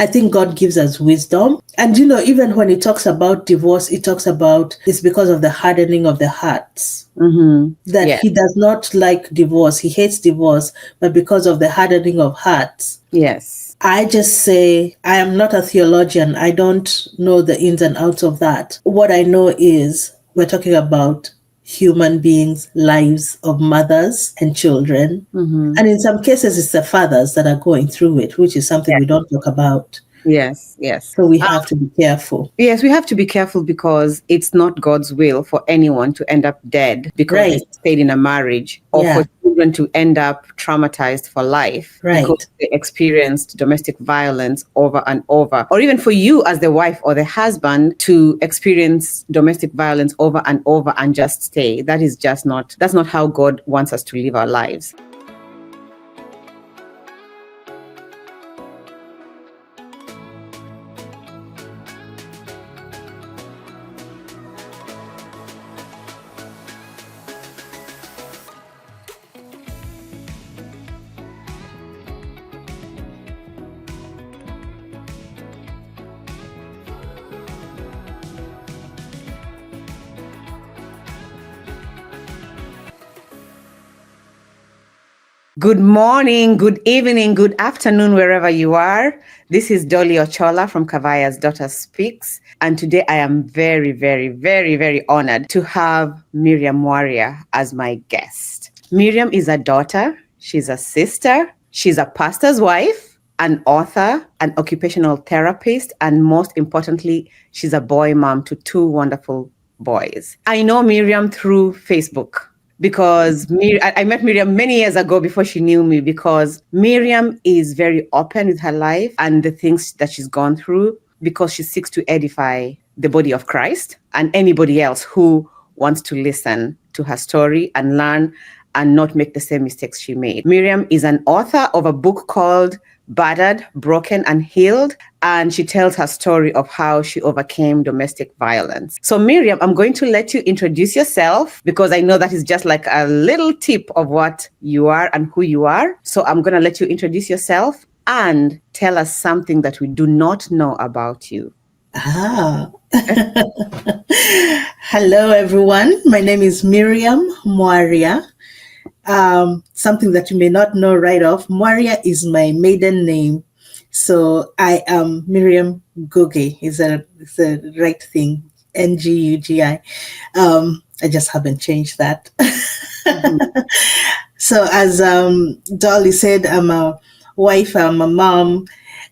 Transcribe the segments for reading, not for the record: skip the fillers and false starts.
I think God gives us wisdom. And, even when he talks about divorce, he talks about it's because of the hardening of the hearts. That he does not like divorce. He hates divorce, but because of the hardening of hearts. Yes. I just say, I am not a theologian. I don't know the ins and outs of that. What I know is we're talking about human beings' lives of mothers and children. And in some cases, it's the fathers that are going through it, which is something we don't talk about. Yes. So we have to be careful. Yes, we have to be careful because it's not God's will for anyone to end up dead because they stayed in a marriage, or for children to end up traumatized for life because they experienced domestic violence over and over, or even for you as the wife or the husband to experience domestic violence over and over and just stay. That's not how God wants us to live our lives. Good morning, good evening, good afternoon, wherever you are. This is Dolly Ochola from Kavaya's Daughter Speaks. And today I am very, very, very, very honored to have Miriam Mwaria as my guest. Miriam is a daughter, she's a sister, she's a pastor's wife, an author, an occupational therapist, and most importantly, she's a boy mom to 2 wonderful boys. I know Miriam through Facebook, because I met Miriam many years ago before she knew me, because Miriam is very open with her life and the things that she's gone through, because she seeks to edify the body of Christ and anybody else who wants to listen to her story and learn and not make the same mistakes she made. Miriam is an author of a book called Battered, Broken and Healed, and she tells her story of how she overcame domestic violence. So Miriam, I'm going to let you introduce yourself because I know that is just like a little tip of what you are and who you are. So I'm going to let you introduce yourself and tell us something that we do not know about you. Hello, everyone. My name is Miriam Mwaria. Something that you may not know right off, Mwaria is my maiden name. So I am Miriam Gugi. Is the right thing, Ngugi. I just haven't changed that. So as Dolly said, I'm a wife, I'm a mom,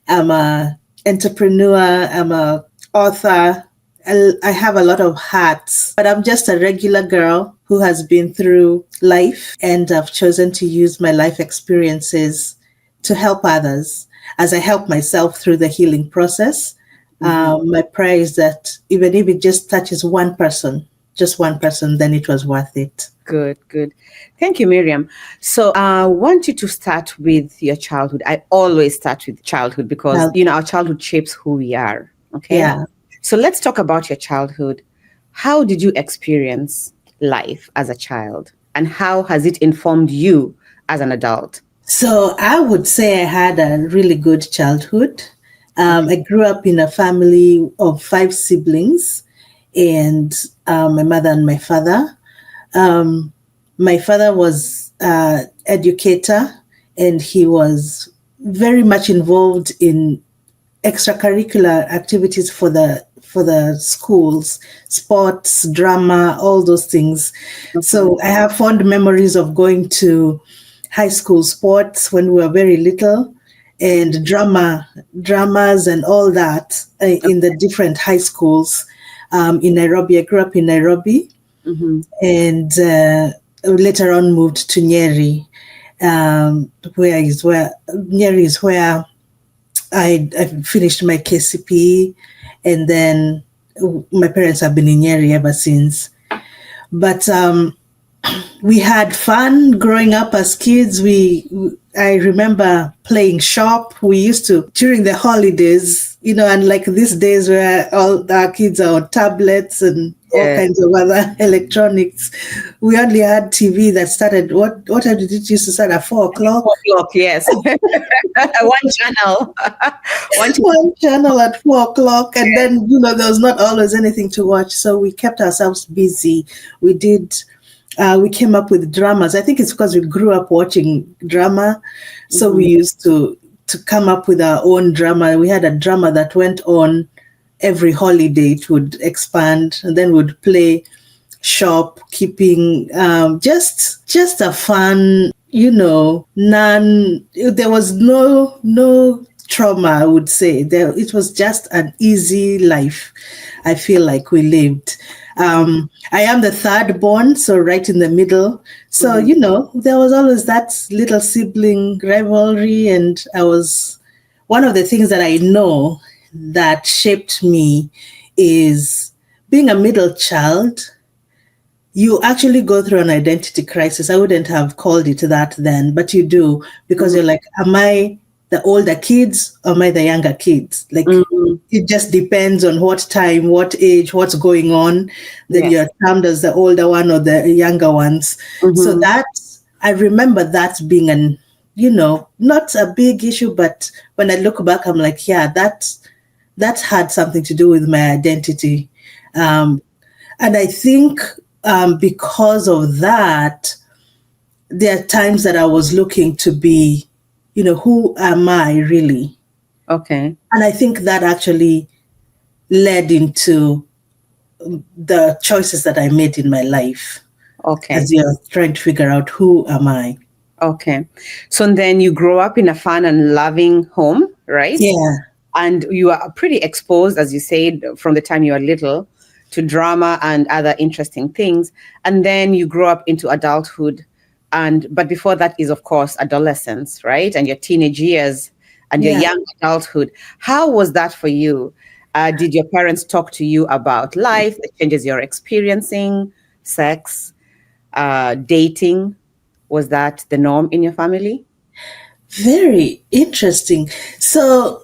I'm a entrepreneur, I'm a author. I have a lot of hats, but I'm just a regular girl who has been through life, and I've chosen to use my life experiences to help others as I help myself through the healing process. My prayer is that even if it just touches one person, then it was worth it. Good. Thank you, Miriam. So I want you to start with your childhood. I always start with childhood because, our childhood shapes who we are. Okay. Yeah. So let's talk about your childhood. How did you experience life as a child, and how has it informed you as an adult? So I would say I had a really good childhood. I grew up in a family of 5 siblings, and my mother and my father. My father was an educator, and he was very much involved in extracurricular activities for the schools, sports, drama, all those things. Okay. So I have fond memories of going to high school sports when we were very little, and dramas and all that in the different high schools in Nairobi. I grew up in Nairobi, and later on moved to Nyeri, Nyeri is where I finished my KCPE, and then my parents have been in Nyeri ever since. But we had fun growing up as kids. I remember playing shop. We used to, during the holidays, and like these days where all our kids are on tablets and all Yeah. kinds of other electronics, we only had TV that started. What time did it used to start? At 4 o'clock? 4 o'clock, yes. One channel. One channel. One channel at 4 o'clock, and then there was not always anything to watch, so we kept ourselves busy. We did. We came up with dramas. I think it's because we grew up watching drama, so we used to come up with our own drama. We had a drama that went on every holiday. It would expand, and then we'd play shop keeping. Just a fun, there was no trauma, I would say. It was just an easy life I feel like we lived. I am the third born, so right in the middle. So, there was always that little sibling rivalry. And one of the things that I know that shaped me is being a middle child. You actually go through an identity crisis. I wouldn't have called it that then, but you do, because you're like, am I the older kids or am I the younger kids? Like, it just depends on what time, what age, what's going on. Then you're termed as the older one or the younger ones. So I remember that being not a big issue, but when I look back, I'm like, yeah, that had something to do with my identity. And I think because of that, there are times that I was looking to be, who am I really? Okay. And I think that actually led into the choices that I made in my life. Okay. As you're trying to figure out who am I. Okay. So then you grow up in a fun and loving home, right? Yeah. And you are pretty exposed, as you said, from the time you were little to drama and other interesting things. And then you grow up into adulthood. But before that is, of course, adolescence, right? And your teenage years and your young adulthood. How was that for you? Did your parents talk to you about life, the changes you're experiencing, sex, dating? Was that the norm in your family? Very interesting. So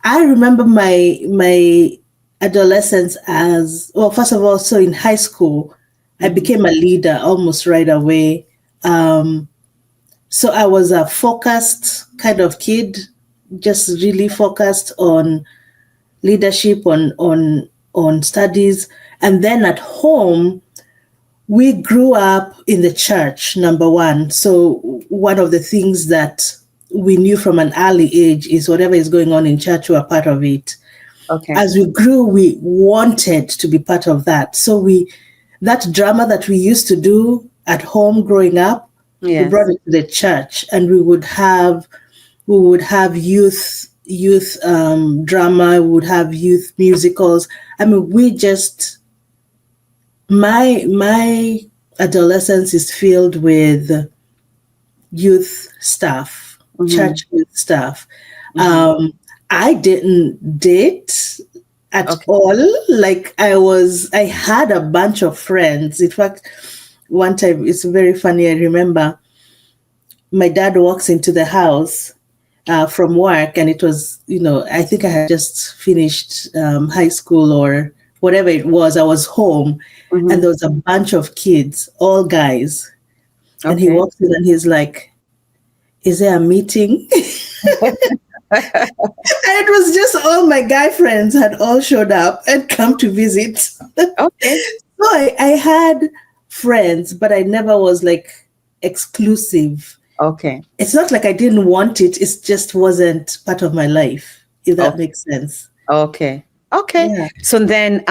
I remember my adolescence as, well, first of all, so in high school, I became a leader almost right away. So I was a focused kind of kid, just really focused on leadership, on studies. And then at home, we grew up in the church, number one. So one of the things that we knew from an early age is whatever is going on in church, we are part of it. Okay. As we grew, we wanted to be part of that. So that drama that we used to do at home growing up, we brought it to the church, and we would have youth drama, we would have youth musicals. I mean, my adolescence is filled with youth stuff, church youth stuff. I didn't date at all. Like I had a bunch of friends. In fact, one time, it's very funny. I remember my dad walks into the house from work, and it was, I think I had just finished high school or whatever it was. I was home, and there was a bunch of kids, all guys. And he walks in and he's like, "Is there a meeting?" And it was just all my guy friends had all showed up and come to visit. Okay. So I had friends, but I never was like exclusive. Okay. It's not like I didn't want it. It just wasn't part of my life, if that makes sense. Okay. Okay. Yeah. So then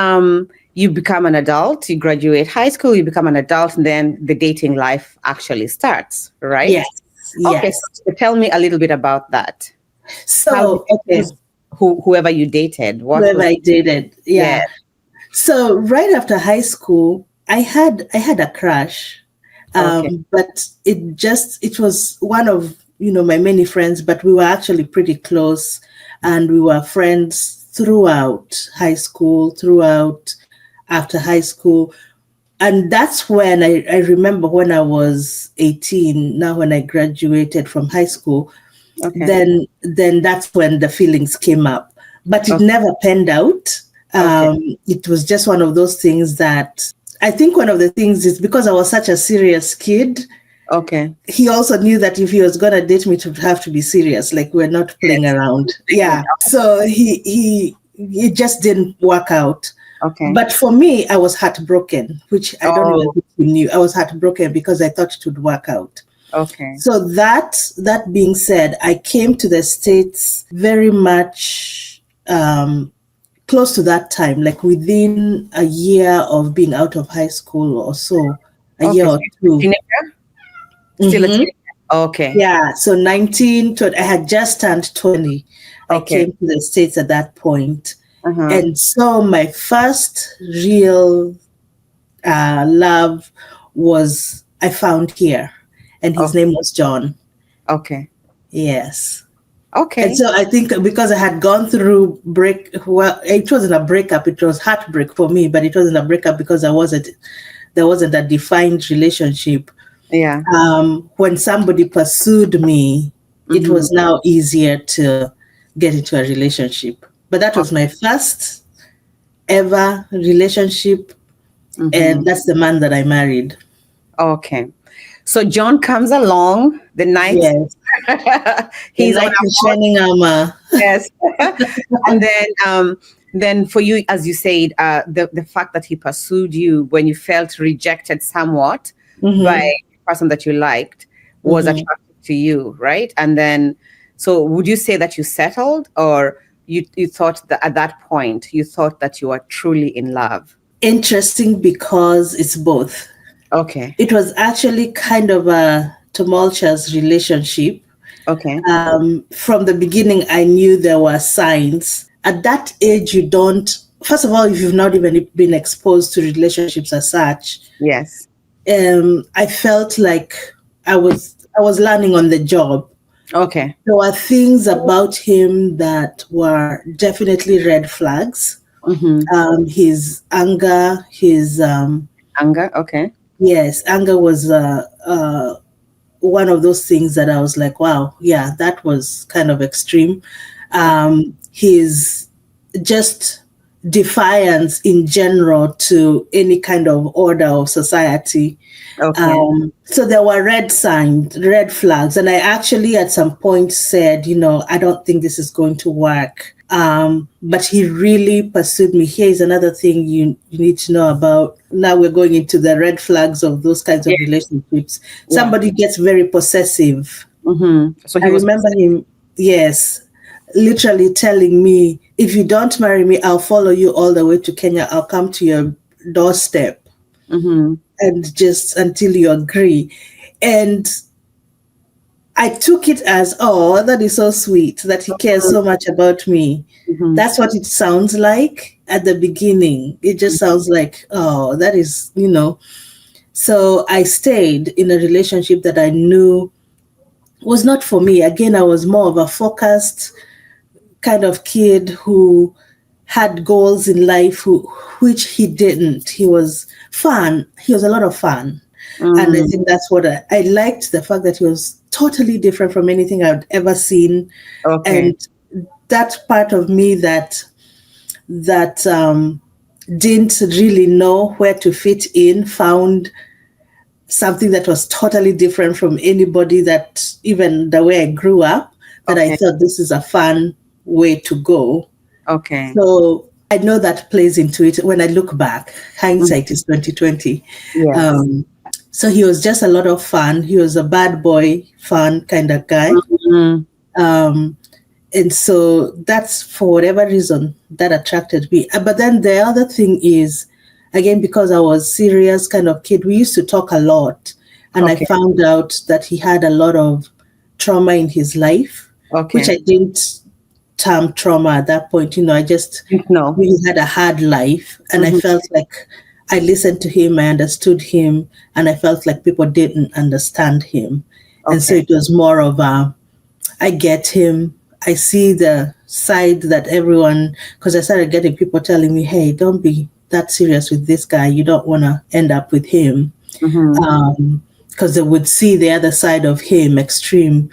you become an adult, you graduate high school, you become an adult, and then the dating life actually starts, right? Yes. Okay. Yes. So tell me a little bit about that. So, whoever you dated, I dated. Yeah. So right after high school, I had a crush. But it was one of, my many friends, but we were actually pretty close, and we were friends throughout high school, throughout after high school. And that's when I remember when I was 18, now when I graduated from high school, then that's when the feelings came up. but it Okay. never panned out. Okay. It was just one of those things that I think one of the things is because I was such a serious kid, Okay. he also knew that if he was going to date me, it would have to be serious. Like we're not playing Yes. around. Playing Yeah. around. So he it just didn't work out. Okay. But for me, I was heartbroken, which I don't even Oh, think he knew. I was heartbroken because I thought it would work out. okay. So that being said, I came to the States very much close to that time, like within a year of being out of high school or so, a year Okay. So or you're a two. teenager? Still a Mm-hmm. teenager. Okay. Yeah, so 19, 20, I had just turned 20. I Okay. came to the States at that point. Uh-huh. And so my first real love was I found here, and his Oh, name was John. okay. Yes. And Okay. so I think because I had gone through well, it wasn't a breakup, it was heartbreak for me, but it wasn't a breakup because there wasn't a defined relationship. Yeah. When somebody pursued me, it Mm-hmm. was now easier to get into a relationship. But that was my first ever relationship, Mm-hmm. and that's the man that I married. Okay. So John comes along the night. Yes, the He's on knight a in horse. shining armor. Yes. And then for you, as you said, the fact that he pursued you when you felt rejected somewhat by Hmm. the person that you liked was Hmm. attractive to you, right? And then, so would you say that you settled, or you thought that at that point you thought that you were truly in love? Interesting because it's both. Okay. It was actually kind of a tumultuous relationship. Okay. From the beginning, I knew there were signs. At that age, you don't, first of all, if you've not even been exposed to relationships as such, Yes. I felt like I was learning on the job. Okay. There were things about him that were definitely red flags. Mm-hmm. His anger, his Anger. Okay. yes, anger was one of those things that I was like, wow, yeah, that was kind of extreme. His just defiance in general to any kind of order of society. Okay. So there were red flags. And I actually at some point said, I don't think this is going to work. But he really pursued me. Here's another thing you need to know about. Now we're going into the red flags of those kinds of Yeah. relationships. Yeah. Somebody gets very possessive. Mm-hmm. So I he was. remember him, yes, literally telling me, if you don't marry me, I'll follow you all the way to Kenya. I'll come to your doorstep Mm-hmm. and just until you agree. And I took it as, oh, that is so sweet that he cares so much about me. Mm-hmm. That's what it sounds like at the beginning. It just sounds like, oh, that is. So I stayed in a relationship that I knew was not for me. Again, I was more of a focused kind of kid who had goals in life, which he didn't. He was fun. He was a lot of fun. And I think that's what I liked, the fact that he was totally different from anything I'd ever seen. Okay. And that part of me that didn't really know where to fit in found something that was totally different from anybody, that even the way I grew up, that I Okay. thought this is a fun way to go. Okay. So I know that plays into it when I look back. Hindsight is 2020. Yes. So he was just a lot of fun. He was a bad boy, fun kind of guy. Mm-hmm. And so that's, for whatever reason, that attracted me. But then the other thing is, again, because I was serious kind of kid, we used to talk a lot. And I Okay. found out that he had a lot of trauma in his life, which Okay. I didn't term trauma at that point. I just No. really had a hard life. And I Mm-hmm. felt like I listened to him, I understood him, and I felt like people didn't understand him. And so Okay. it was more of I get him. I see the side that everyone, because I started getting people telling me, hey, don't be that serious with this guy. You don't want to end up with him. Mm-hmm. Because they would see the other side of him, extreme.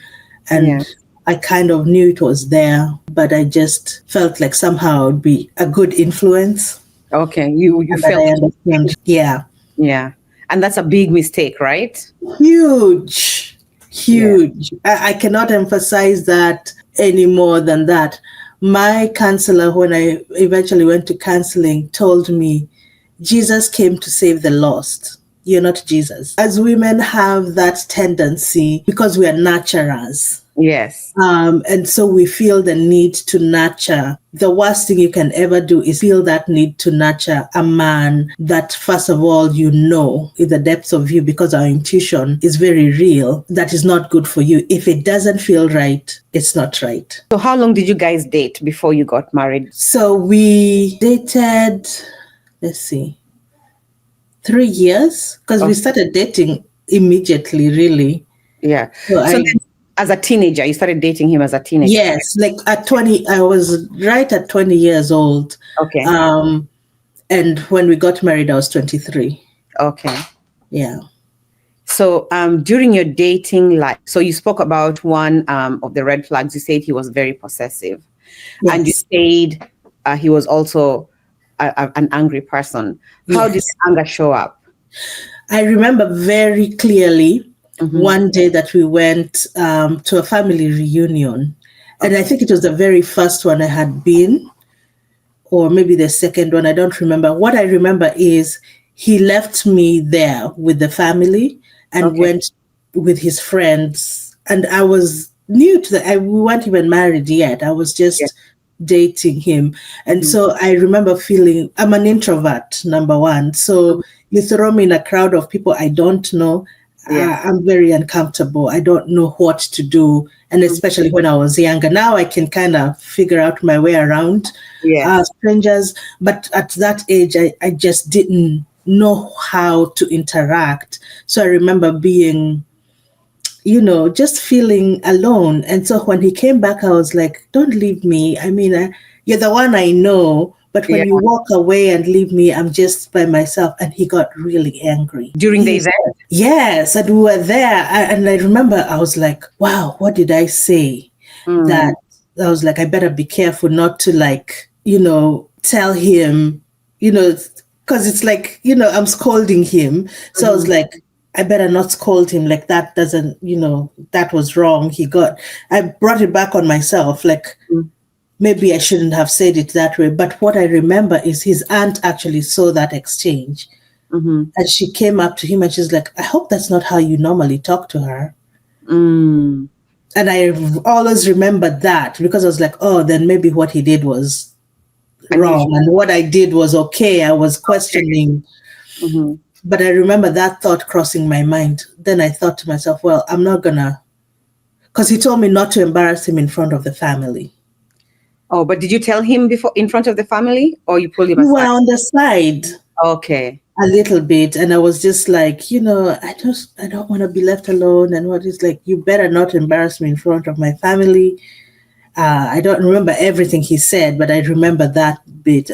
Yeah. And I kind of knew it was there, but I just felt like somehow it would be a good influence Okay. You and that felt I understand. Yeah. yeah. And that's a big mistake, right? Huge, Yeah. huge. I cannot emphasize that any more than that. My counselor, when I eventually went to counseling, told me Jesus came to save the lost. You're not Jesus. As women have that tendency because we are nurturers. Yes. And so we feel the need to nurture. The worst thing you can ever do is feel that need to nurture a man that, first of all, you know in the depths of you, because our intuition is very real, that is not good for you. If it doesn't feel right, it's not right. So how long did you guys date before you got married? So we dated, let's see, 3 years, because we started dating immediately, really. Yeah. So So then, as a teenager, you started dating him as a teenager? yes, like at 20, I was right at 20 years old. Okay. And when we got married, I was 23. Okay. Yeah. So during your dating life, so you spoke about one of the red flags. You said he was very possessive. Yes. And you said he was also an angry person. How did Yes. anger show up? I remember very clearly one day that we went to a family reunion. And I think it was the very first one I had been, or maybe the second one. I don't remember. What I remember is he left me there with the family and went with his friends. And I was new to that. We weren't even married yet. I was just dating him. And so I remember feeling, I'm an introvert, number one. So you throw me in a crowd of people I don't know, I'm very uncomfortable. I don't know what to do. And especially when I was younger. Now I can kind of figure out my way around strangers. But at that age, I just didn't know how to interact. So I remember being, just feeling alone. And so when he came back, I was like, don't leave me. I mean, you're the one I know. But when you walk away and leave me, I'm just by myself. And he got really angry. During the event? Yes. And we were there. And I remember I was like, wow, what did I say? That I was like, I better be careful not to tell him, because it's like, I'm scolding him. So I was like, I better not scold him. Like that doesn't, that was wrong. I brought it back on myself. Like, maybe I shouldn't have said it that way. But what I remember is his aunt actually saw that exchange. And she came up to him and she's like, I hope that's not how you normally talk to her. And I always remembered that because I was like, oh, then maybe what he did was wrong. And what I did was okay. I was questioning. But I remember that thought crossing my mind. Then I thought to myself, well, I'm not gonna, because he told me not to embarrass him in front of the family. Oh, but did you tell him before in front of the family, or you pulled him aside? We were on the side. Okay. A little bit. And I was just like, I don't want to be left alone. And what is like, you better not embarrass me in front of my family. I don't remember everything he said, but I remember that bit.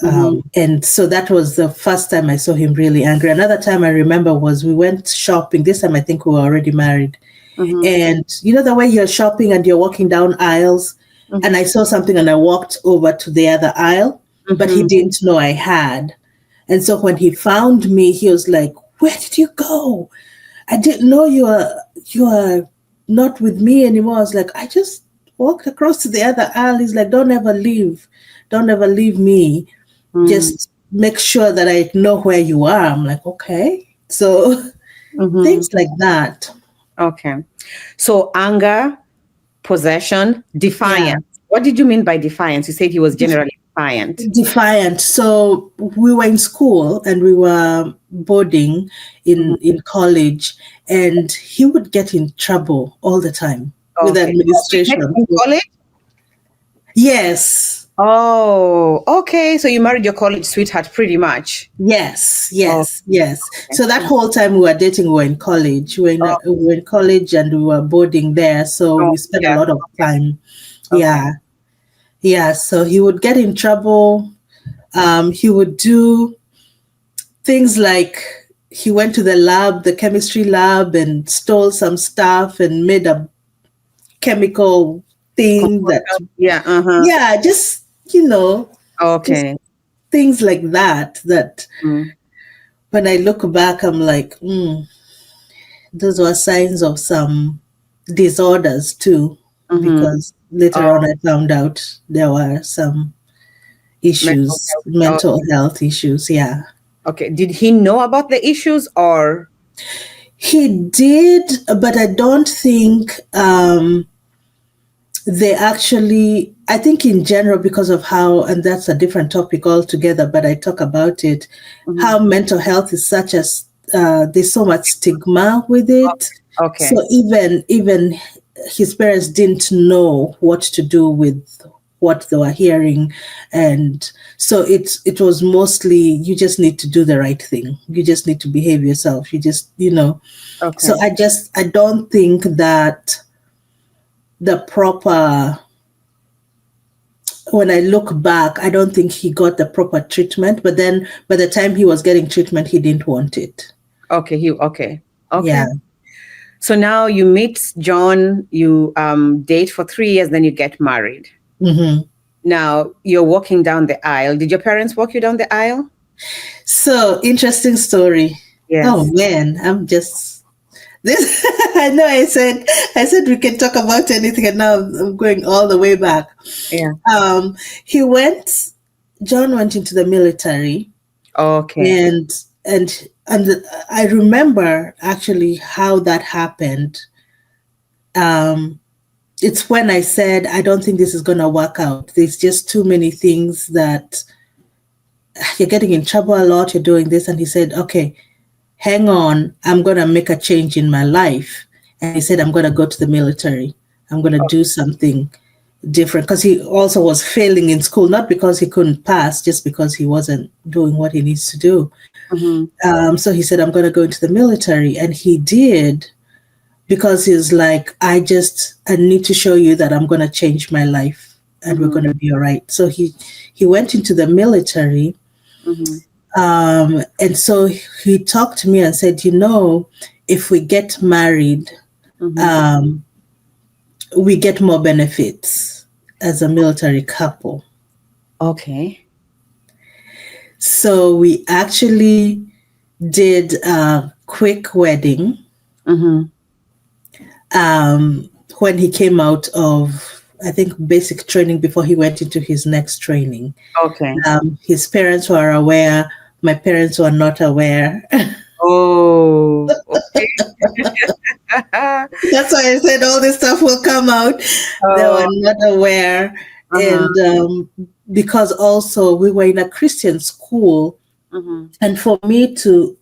And so that was the first time I saw him really angry. Another time I remember was we went shopping. This time I think we were already married. And the way you're shopping and you're walking down aisles, and I saw something and I walked over to the other aisle, but he didn't know I had. And so when he found me, he was like, where did you go? I didn't know you are not with me anymore. I was like, I just walked across to the other aisle. He's like, don't ever leave me. Just make sure that I know where you are. I'm like, okay. So things like that. Okay. So anger, possession, defiance. Yeah. What did you mean by defiance? You said he was generally defiant. Defiant. So we were in school and we were boarding in college, and he would get in trouble all the time with administration. In college? Yes. Oh, okay. So you married your college sweetheart pretty much. Yes. Okay. So that whole time we were dating, we were in college. We were in college and we were boarding there. So we spent a lot of time. Okay. Yeah. So he would get in trouble. He would do things like he went to the chemistry lab, and stole some stuff and made a chemical thing that, Yeah. Uh-huh. yeah, just, just Okay. things like that, that Mm. when I look back, I'm like, those were signs of some disorders too, Mm-hmm. because later on Oh, I found out there were some mental issues, health. mental Okay. health issues. Yeah. Okay. Did he know about the issues or? He did, but I don't think they actually, I think in general, because of how, and that's a different topic altogether, but I talk about it, Mhm. how mental health is such as, there's so much stigma with it. So Okay. even his parents didn't know what to do with what they were hearing, and so it was mostly, you just need to do the right thing, you just need to behave yourself, you just, so Okay. I don't think that the proper, when I look back, I don't think he got the proper treatment. But then by the time he was getting treatment, he didn't want it. Okay. Okay. Yeah. Okay. So now you meet John, you date for 3 years, then you get married. Hmm. Now you're walking down the aisle. Did your parents walk you down the aisle? So interesting story. Oh Yes. man, I'm just this. I know. I said we can talk about anything, and now I'm going all the way back. Yeah. Um, he went. John went into the military, Okay. and I remember actually how that happened. Um, it's when I said, I don't think this is going to work out. There's just too many things that you're getting in trouble a lot, you're doing this. And he said, okay, hang on, I'm going to make a change in my life. And he said, I'm going to go to the military. I'm going to do something different. Because he also was failing in school, not because he couldn't pass, just because he wasn't doing what he needs to do. Mm-hmm. So he said, I'm going to go into the military. And he did, because he's like, I need to show you that I'm going to change my life and we're Mm-hmm. going to be all right. So he went into the military. Mm-hmm. And so he talked to me and said, if we get married, Mm-hmm. um, we get more benefits as a military couple. Okay. So we actually did a quick wedding. Mm-hmm. When he came out of, I think, basic training before he went into his next training. Okay. His parents were aware. My parents were not aware. Oh, okay. That's why I said all this stuff will come out. They were Oh, not aware. uh-huh. And because also we were in a Christian school, Mm-hmm. and for me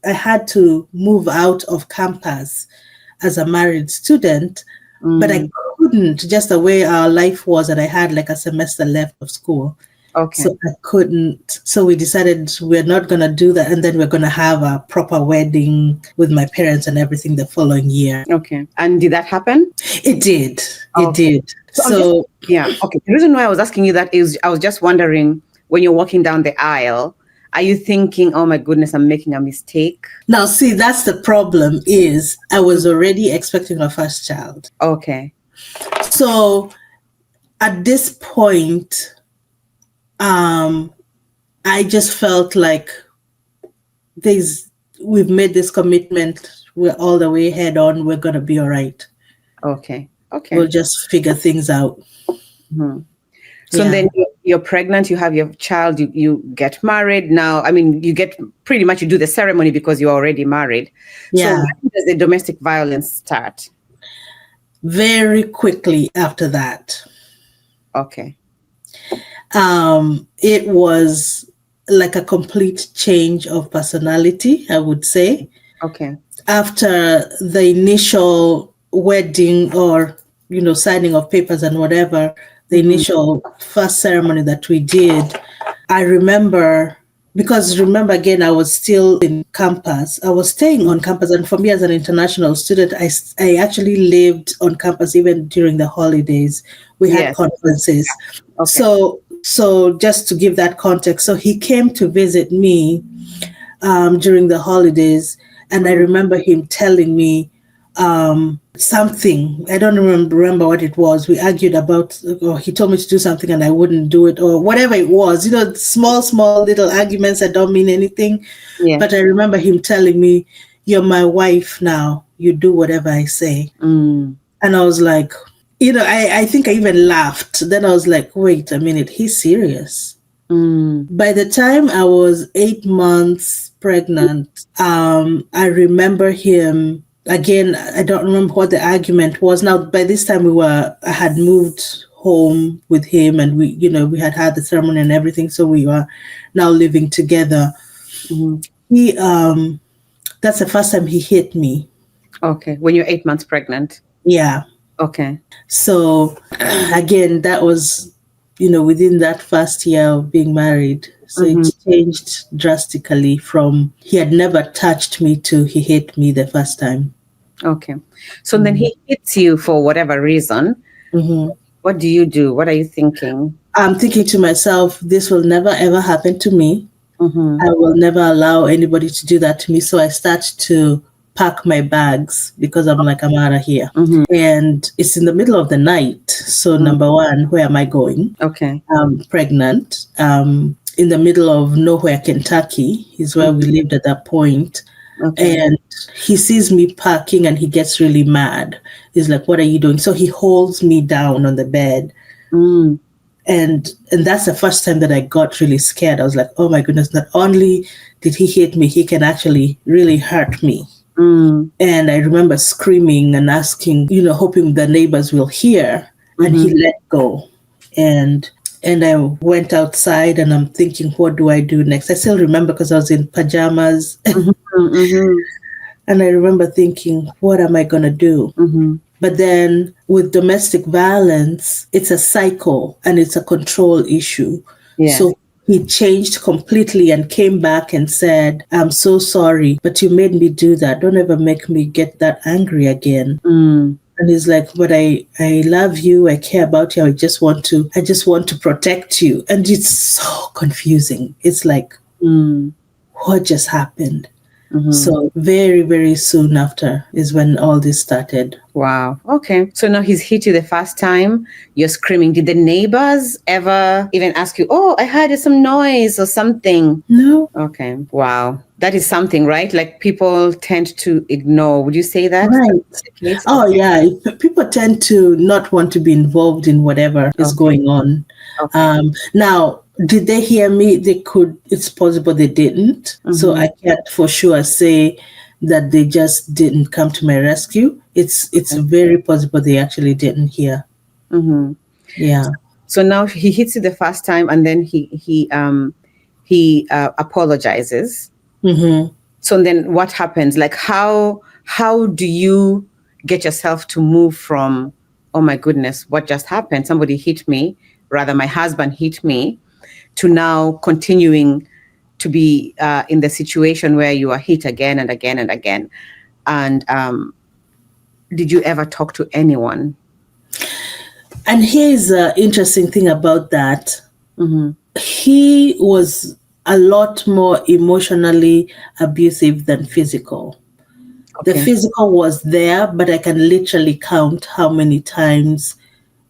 I had to move out of campus as a married student, but I Mm. couldn't, just the way our life was, and I had like a semester left of school. Okay. So I couldn't. So we decided we're not going to do that. And then we're going to have a proper wedding with my parents and everything the following year. Okay. And did that happen? It did. It Okay. did. So I'm just, So, yeah. Okay. The reason why I was asking you that is I was just wondering, when you're walking down the aisle, are you thinking, oh my goodness, I'm making a mistake? now see, that's the problem, is I was already expecting a first child. Okay. So at this point, I just felt like we've made this commitment. We're all the way head on. We're going to be all right. Okay. Okay. We'll just figure things out. Mhm. So Yeah. then you're pregnant, you have your child, you get married. Now, I mean, you do the ceremony because you're already married. So Yeah. when does the domestic violence start? Very quickly after that. Okay. It was like a complete change of personality, I would say. Okay. After the initial wedding, or, signing of papers and whatever, the initial first ceremony that we did, I remember, because remember again, I was still in campus. I was staying on campus. And for me as an international student, I actually lived on campus even during the holidays. We had Yes. conferences. Okay. So just to give that context, so he came to visit me during the holidays. And I remember him telling me, something. I don't remember what it was. We argued about, or he told me to do something and I wouldn't do it, or whatever it was. Small little arguments that don't mean anything. Yeah. But I remember him telling me, "You're my wife now. You do whatever I say." And I was like, I think I even laughed. Then I was like, wait a minute, he's serious. By the time I was 8 months pregnant, I remember him again. I don't remember what the argument was. Now, by this time I had moved home with him, and we had the ceremony and everything. So we were now living together. He, that's the first time he hit me. Okay. When you're 8 months pregnant. Yeah. Okay. So again, that was, within that first year of being married. So it changed drastically from he had never touched me to he hit me the first time. Okay. So then he hits you for whatever reason. What do you do? What are you thinking? I'm thinking to myself, this will never, ever happen to me. I will never allow anybody to do that to me. So I start to pack my bags because I'm like, I'm out of here. And it's in the middle of the night. So number one, where am I going? Okay. I'm pregnant. In the middle of nowhere, Kentucky is where we lived at that point. Okay. And he sees me packing and he gets really mad. He's like, what are you doing? So he holds me down on the bed. And that's the first time that I got really scared. I was like, oh my goodness, not only did he hit me, he can actually really hurt me. And I remember screaming and asking, hoping the neighbors will hear. And he let go. And I went outside and I'm thinking, what do I do next? I still remember because I was in pajamas. And I remember thinking, what am I going to do? But then with domestic violence, it's a cycle and it's a control issue. Yeah. So he changed completely and came back and said, I'm so sorry, but you made me do that. Don't ever make me get that angry again. And he's like, but I love you. I care about you. I just want to protect you. And it's so confusing. It's like, what just happened? So very, very soon after is when all this started. Wow. Okay. So now he's hit you the first time. You're screaming. Did the neighbors ever even ask you, oh, I heard some noise or something? No. Okay. Wow. That is something, right? Like people tend to ignore. Would you say that? Right. Oh, yeah. People tend to not want to be involved in whatever is going on. Okay. Now, did they hear me? They could. It's possible they didn't. So I can't for sure say that they just didn't come to my rescue. It's very possible they actually didn't hear. Yeah. So now he hits you the first time, and then he apologizes. So then what happens? Like how do you get yourself to move from, oh my goodness, what just happened? Somebody hit me, rather my husband hit me, to now continuing to be in the situation where you are hit again and again and again. And did you ever talk to anyone? And here's the interesting thing about that. He was a lot more emotionally abusive than physical. Okay. The physical was there, but I can literally count how many times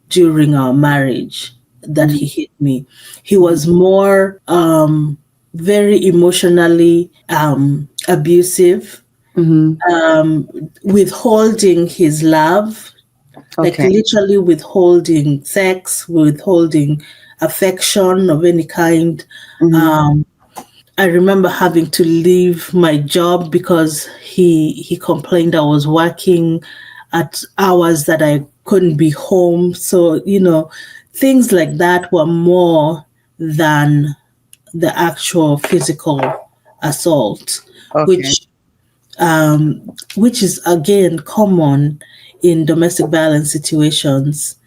during our marriage that he hit me. He was more very emotionally abusive, withholding his love, like literally withholding sex, withholding affection of any kind. I remember having to leave my job because he complained I was working at hours that I couldn't be home. So, things like that were more than the actual physical assault, which is again common in domestic violence situations.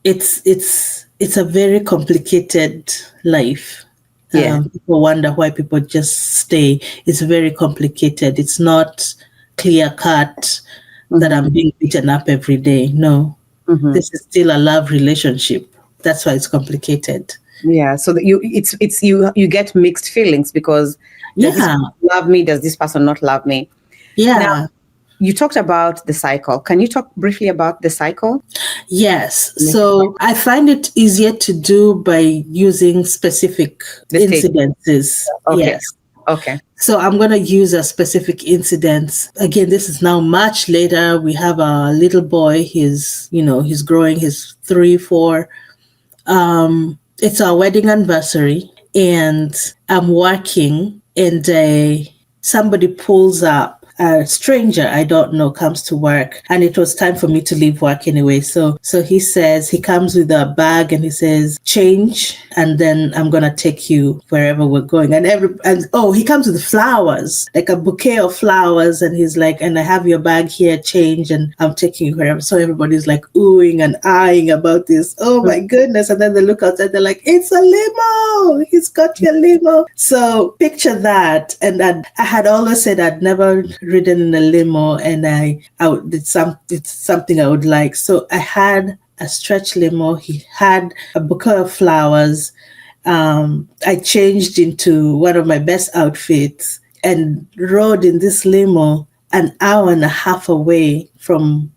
It's a very complicated life. People wonder why people just stay. It's very complicated. It's not clear cut that I'm being beaten up every day. No. This is still a love relationship. That's why it's complicated. Yeah. So that you get mixed feelings because does this person love me? Does this person not love me? Yeah. you talked about the cycle. Can you talk briefly about the cycle? Yes. So I find it easier to do by using specific The stage. incidences. Okay. Yes. Okay. So I'm going to use a specific incident. Again, this is now much later. We have a little boy. He's growing. He's 3, 4. It's our wedding anniversary, and I'm working, and somebody pulls up. A stranger I don't know comes to work, and it was time for me to leave work anyway. So he comes with a bag and he says, "Change, and then I'm gonna take you wherever we're going." He comes with flowers, like a bouquet of flowers, and he's like, "And I have your bag here, change, and I'm taking you wherever." So everybody's like oohing and eyeing about this. Oh my goodness! And then they look outside, they're like, "It's a limo! He's got your limo!" So picture that. And I had always said I'd never ridden in a limo, and it's something I would like. So I had a stretch limo. He had a bouquet of flowers. I changed into one of my best outfits and rode in this limo an hour and a half away from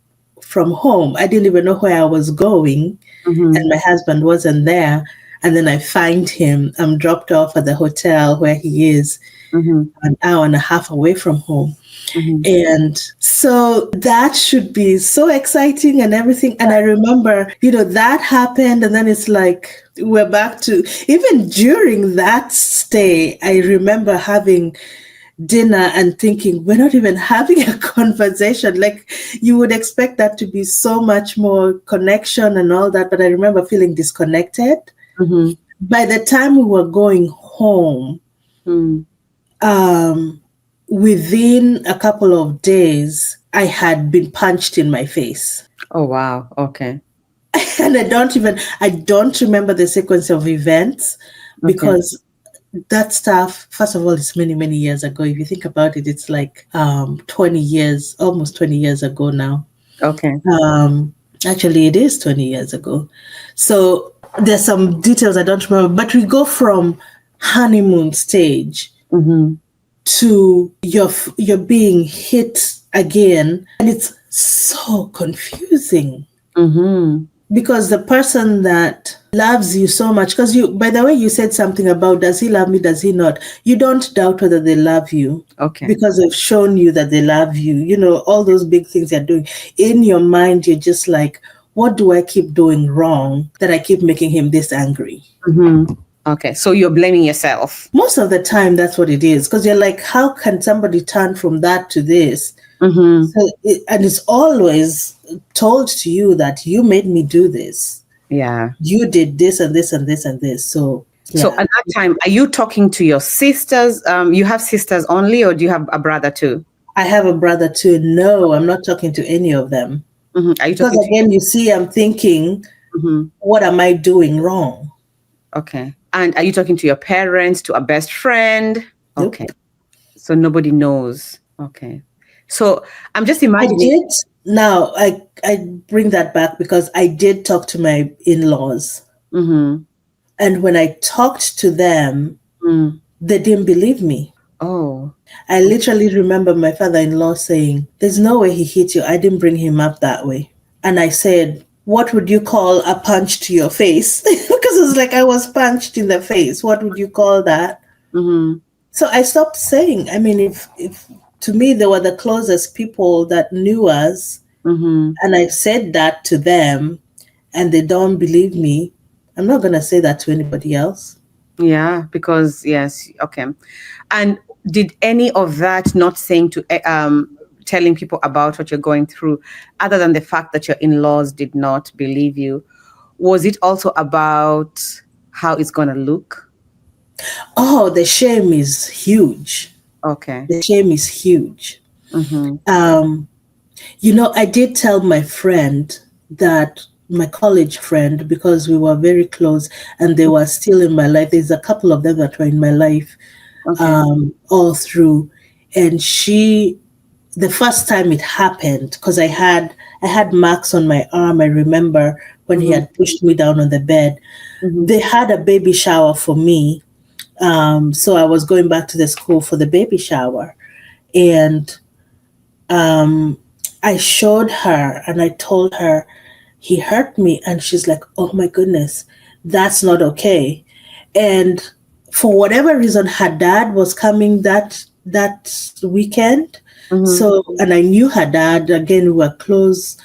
home. I didn't even know where I was going, and my husband wasn't there. And then I find him. I'm dropped off at the hotel where he is, an hour and a half away from home. And so that should be so exciting and everything. And I remember, that happened. And then it's like, we're back to, even during that stay, I remember having dinner and thinking, we're not even having a conversation. Like, you would expect that to be so much more connection and all that. But I remember feeling disconnected. By the time we were going home, within a couple of days, I had been punched in my face. Oh, wow. Okay. And I don't remember the sequence of events, because that stuff, first of all, it's many, many years ago. If you think about it, it's like 20 years, almost 20 years ago now. Okay. Actually, it is 20 years ago. So there's some details I don't remember, but we go from honeymoon stage to you're being hit again, and it's so confusing. Because the person that loves you so much, because by the way, you said something about, does he love me, does he not? You don't doubt whether they love you. Okay. Because they've shown you that they love you. All those big things they're doing. In your mind, you're just like, what do I keep doing wrong that I keep making him this angry? Okay, so you're blaming yourself. Most of the time, that's what it is. Because you're like, how can somebody turn from that to this? And it's always told to you that you made me do this. Yeah. You did this and this and this and this. So at that time, are you talking to your sisters? You have sisters only, or do you have a brother too? I have a brother too. No, I'm not talking to any of them. Are you talking? Because again, you see, I'm thinking, what am I doing wrong? Okay. And are you talking to your parents, to a best friend? Nope. Okay. So nobody knows. Okay. So I'm just imagining. Now, I bring that back because I did talk to my in-laws. And when I talked to them, they didn't believe me. Oh. I literally remember my father-in-law saying, "There's no way he hit you. I didn't bring him up that way." And I said, "What would you call a punch to your face?" Because it was like I was punched in the face. What would you call that? So I stopped saying. I mean, if to me, they were the closest people that knew us, and I said that to them, and they don't believe me, I'm not going to say that to anybody else. Yeah, because yes. Okay. And did any of that not saying to telling people about what you're going through, other than the fact that your in-laws did not believe you, was it also about how it's going to look? Oh, the shame is huge. Okay. The shame is huge. I did tell my friend, that my college friend, because we were very close and they were still in my life. There's a couple of them that were in my life all through. And the first time it happened, because I had marks on my arm. I remember when he had pushed me down on the bed. They had a baby shower for me. So I was going back to the school for the baby shower. And I showed her and I told her he hurt me, and she's like, "Oh my goodness, that's not okay." And for whatever reason, her dad was coming that weekend. So, and I knew her dad. Again, we were close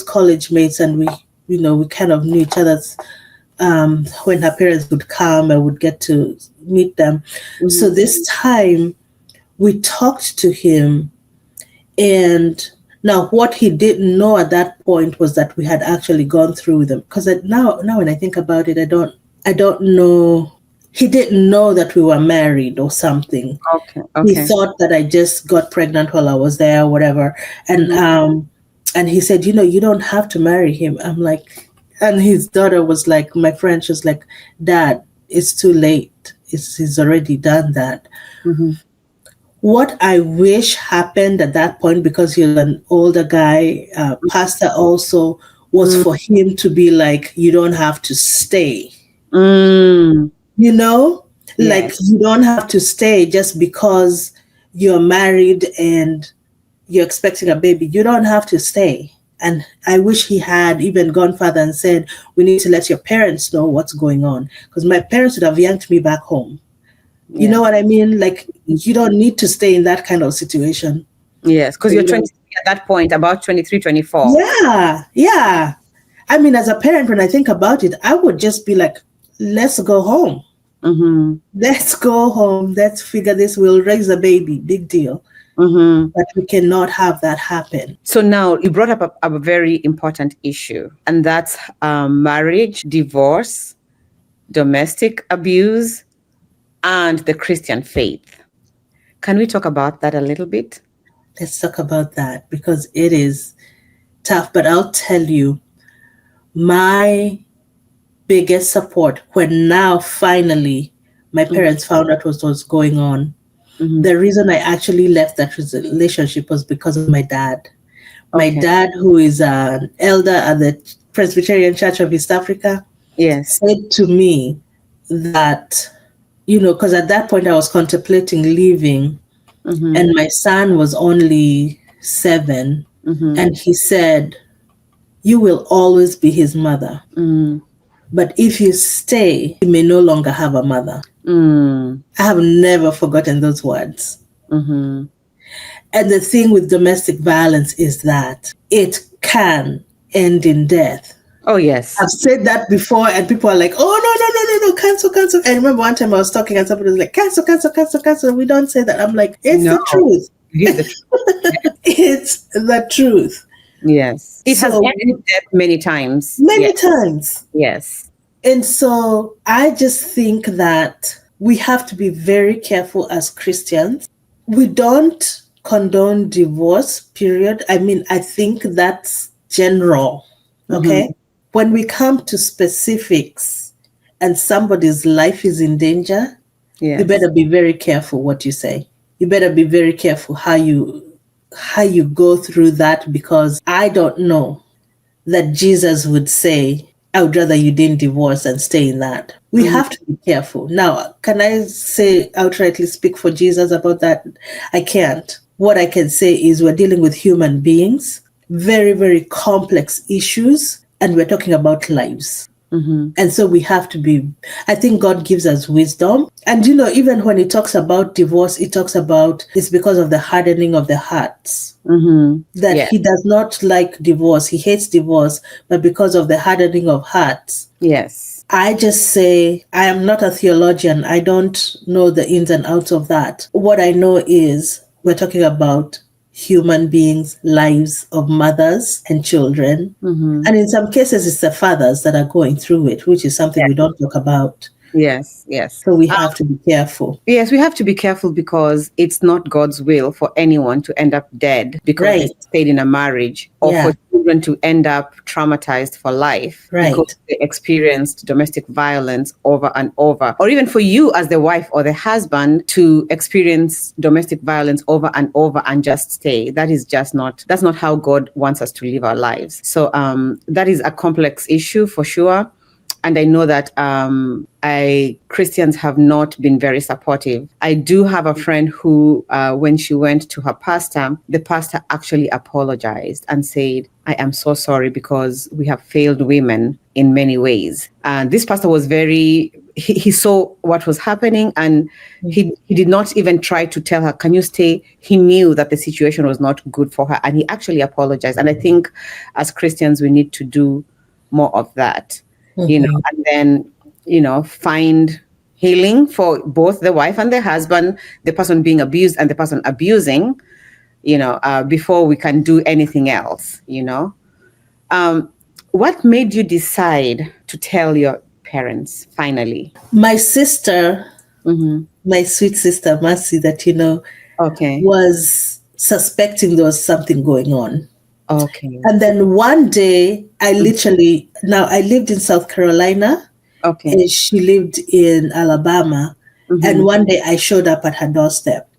college mates, and we kind of knew each other's. When her parents would come, I would get to meet them. So this time we talked to him, and now what he didn't know at that point was that we had actually gone through with them. Because now when I think about it, I don't know. He didn't know that we were married or something. Okay. He thought that I just got pregnant while I was there, or whatever. And he said, you don't have to marry him. I'm like, and his daughter was like, my friend, she was like, Dad, it's too late. He's already done that. What I wish happened at that point, because he was an older guy, pastor also, was for him to be like, you don't have to stay. Like, you don't have to stay just because you're married and you're expecting a baby. You don't have to stay. And I wish he had even gone further and said, we need to let your parents know what's going on. Because my parents would have yanked me back home. You know what I mean? Like, you don't need to stay in that kind of situation. Yes, because you're 23 at that point, about 23, 24. Yeah. I mean, as a parent, when I think about it, I would just be like, let's go home. Let's go home. Let's figure this. We'll raise a baby. Big deal. But we cannot have that happen. So now you brought up a very important issue, and that's marriage, divorce, domestic abuse, and the Christian faith. Can we talk about that a little bit? Let's talk about that, because it is tough. But I'll tell you, my biggest support when now finally my parents found out what was going on. The reason I actually left that relationship was because of my dad. My dad, who is an elder at the Presbyterian Church of East Africa, said to me that, because at that point I was contemplating leaving, and my son was only 7, and he said, you will always be his mother. But if you stay, you may no longer have a mother. I have never forgotten those words. And the thing with domestic violence is that it can end in death. Oh, yes. I've said that before, and people are like, oh, no, cancel. I remember one time I was talking and somebody was like, cancel. We don't say that. I'm like, it's the truth. It is the truth. It's the truth. Yes. It has ended in death many times. Many times. Yes. And so I just think that we have to be very careful as Christians. We don't condone divorce, period. I mean, I think that's general, okay? When we come to specifics and somebody's life is in danger, you better be very careful what you say. You better be very careful how you go through that, because I don't know that Jesus would say, I would rather you didn't divorce and stay in that. We have to be careful. Now, can I say outrightly speak for Jesus about that? I can't. What I can say is we're dealing with human beings, very, very complex issues, and we're talking about lives. And so we have to be, I think God gives us wisdom. And, even when he talks about divorce, he talks about it's because of the hardening of the hearts. That he does not like divorce. He hates divorce, but because of the hardening of hearts. Yes. I just say, I am not a theologian. I don't know the ins and outs of that. What I know is we're talking about human beings, lives of mothers and children. And in some cases, it's the fathers that are going through it, which is something we don't talk about. Yes. So we have to be careful. Yes, we have to be careful, because it's not God's will for anyone to end up dead because they stayed in a marriage, or for children to end up traumatized for life because they experienced domestic violence over and over, or even for you as the wife or the husband to experience domestic violence over and over and just stay. That's not how God wants us to live our lives. So that is a complex issue for sure. and I know that Christians have not been very supportive. I do have a friend who, when she went to her pastor, the pastor actually apologized and said, I am so sorry because we have failed women in many ways. And this pastor was he saw what was happening, and he did not even try to tell her, can you stay? He knew that the situation was not good for her, and he actually apologized. And I think as Christians, we need to do more of that, and then, find healing for both the wife and the husband, the person being abused and the person abusing, before we can do anything else, What made you decide to tell your parents finally? My sister, my sweet sister, Mercy, that Okay. was suspecting there was something going on. Okay. And then one day, I lived in South Carolina. Okay. And she lived in Alabama. And one day I showed up at her doorstep.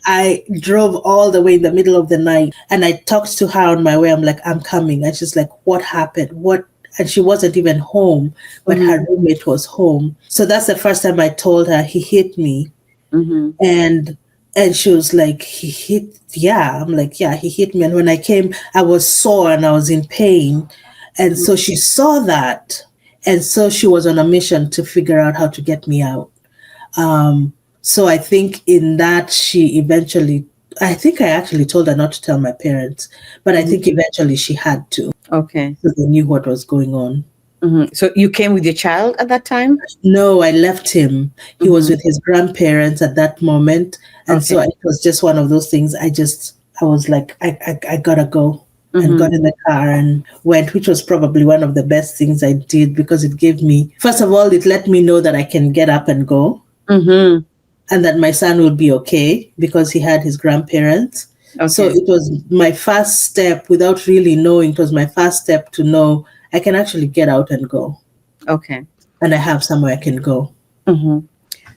I drove all the way in the middle of the night, and I talked to her on my way. I'm like, I'm coming. And she's like, what happened? And she wasn't even home, but her roommate was home. So that's the first time I told her he hit me. And she was like, he hit, yeah. I'm like, yeah, he hit me. And when I came, I was sore and I was in pain. And so she saw that. And so she was on a mission to figure out how to get me out. So I think in that I actually told her not to tell my parents, but I think eventually she had to. Okay. So they knew what was going on. So you came with your child at that time? No, I left him. He was with his grandparents at that moment. And so it was just one of those things. I was like, I gotta go. And got in the car and went, which was probably one of the best things I did, because it gave me, first of all, it let me know that I can get up and go. And that my son will be okay because he had his grandparents. Okay. So it was my first step, without really knowing, it was my first step to know I can actually get out and go. Okay. And I have somewhere I can go.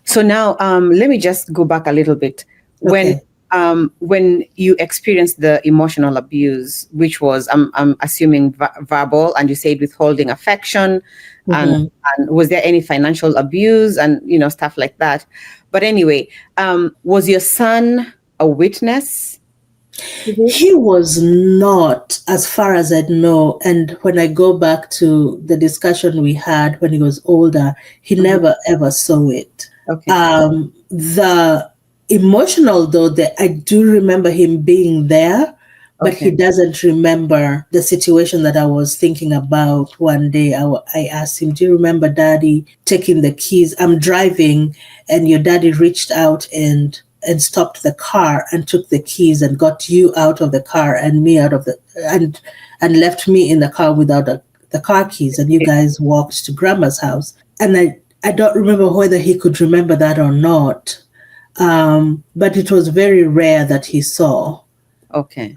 So now let me just go back a little bit. When you experienced the emotional abuse, which was, I'm assuming, verbal, and you said withholding affection, and was there any financial abuse and, stuff like that? But anyway, was your son a witness? He was not, as far as I know. And when I go back to the discussion we had when he was older, he never ever saw it. Okay. The emotional, though, I do remember him being there, but he doesn't remember the situation that I was thinking about. One day I asked him, do you remember Daddy taking the keys? I'm driving and your daddy reached out and stopped the car and took the keys and got you out of the car and me out of and left me in the car without the car keys, and you guys walked to Grandma's house. And I don't remember whether he could remember that or not. But it was very rare that he saw. Okay.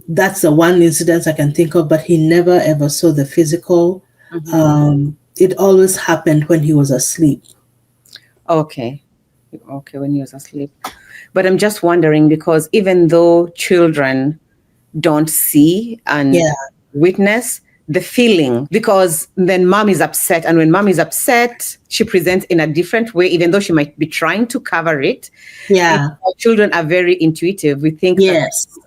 That's the one incident I can think of, but he never ever saw the physical. It always happened when he was asleep. Okay, when he was asleep. But I'm just wondering, because even though children don't see and witness, the feeling, because then mom is upset, and when mom is upset, she presents in a different way, even though she might be trying to cover it. Yeah. Children are very intuitive. We think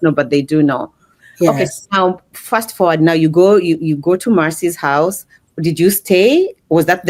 no, but they do know. Yes. Okay, now fast forward. Now you go to Marcy's house. Did you stay? Was that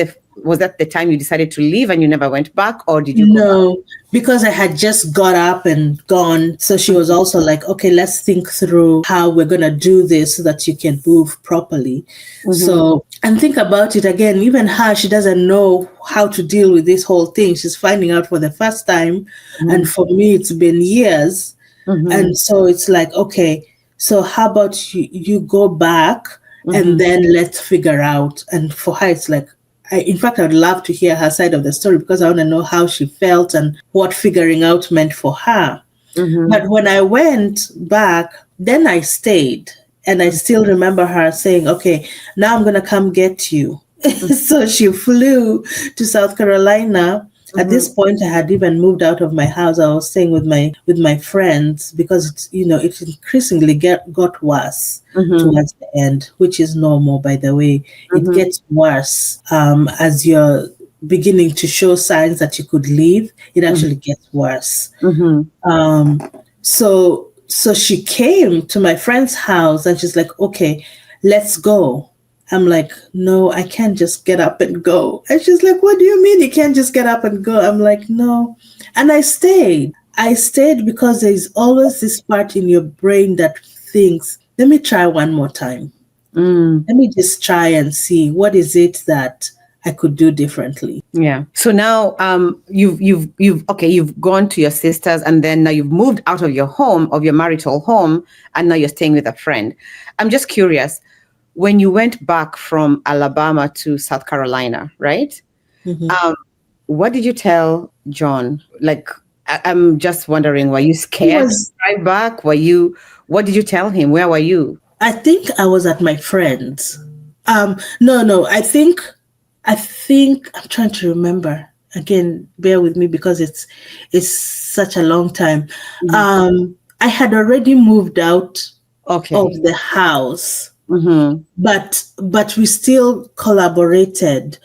the time you decided to leave and you never went back, or did you go back? Because I had just got up and gone. So she was also like, okay, let's think through how we're going to do this so that you can move properly. So, and think about it again, even her, she doesn't know how to deal with this whole thing. She's finding out for the first time. And for me, it's been years. And so it's like, okay, so how about you go back and then let's figure out. And for her, it's like, in fact, I'd love to hear her side of the story, because I want to know how she felt and what figuring out meant for her. But when I went back, then I stayed. And I still remember her saying, okay, now I'm going to come get you. So she flew to South Carolina At this point, I had even moved out of my house. I was staying with my friends because it increasingly got worse towards the end, which is normal, by the way. It gets worse as you're beginning to show signs that you could leave. It actually gets worse. So she came to my friend's house and she's like, okay, let's go. I'm like, no, I can't just get up and go. And she's like, what do you mean you can't just get up and go? I'm like, no. And I stayed. I stayed because there's always this part in your brain that thinks, let me try one more time. Let me just try and see what is it that I could do differently. Yeah. So now you've gone to your sisters, and then now you've moved out of your home, of your marital home, and now you're staying with a friend. I'm just curious, when you went back from Alabama to South Carolina, right? What did you tell John? Like, I'm just wondering, were you scared to drive back? What did you tell him? Where were you? I think I was at my friend's. No, I think I'm trying to remember. Again, bear with me because it's such a long time. I had already moved out of the house. But we still collaborated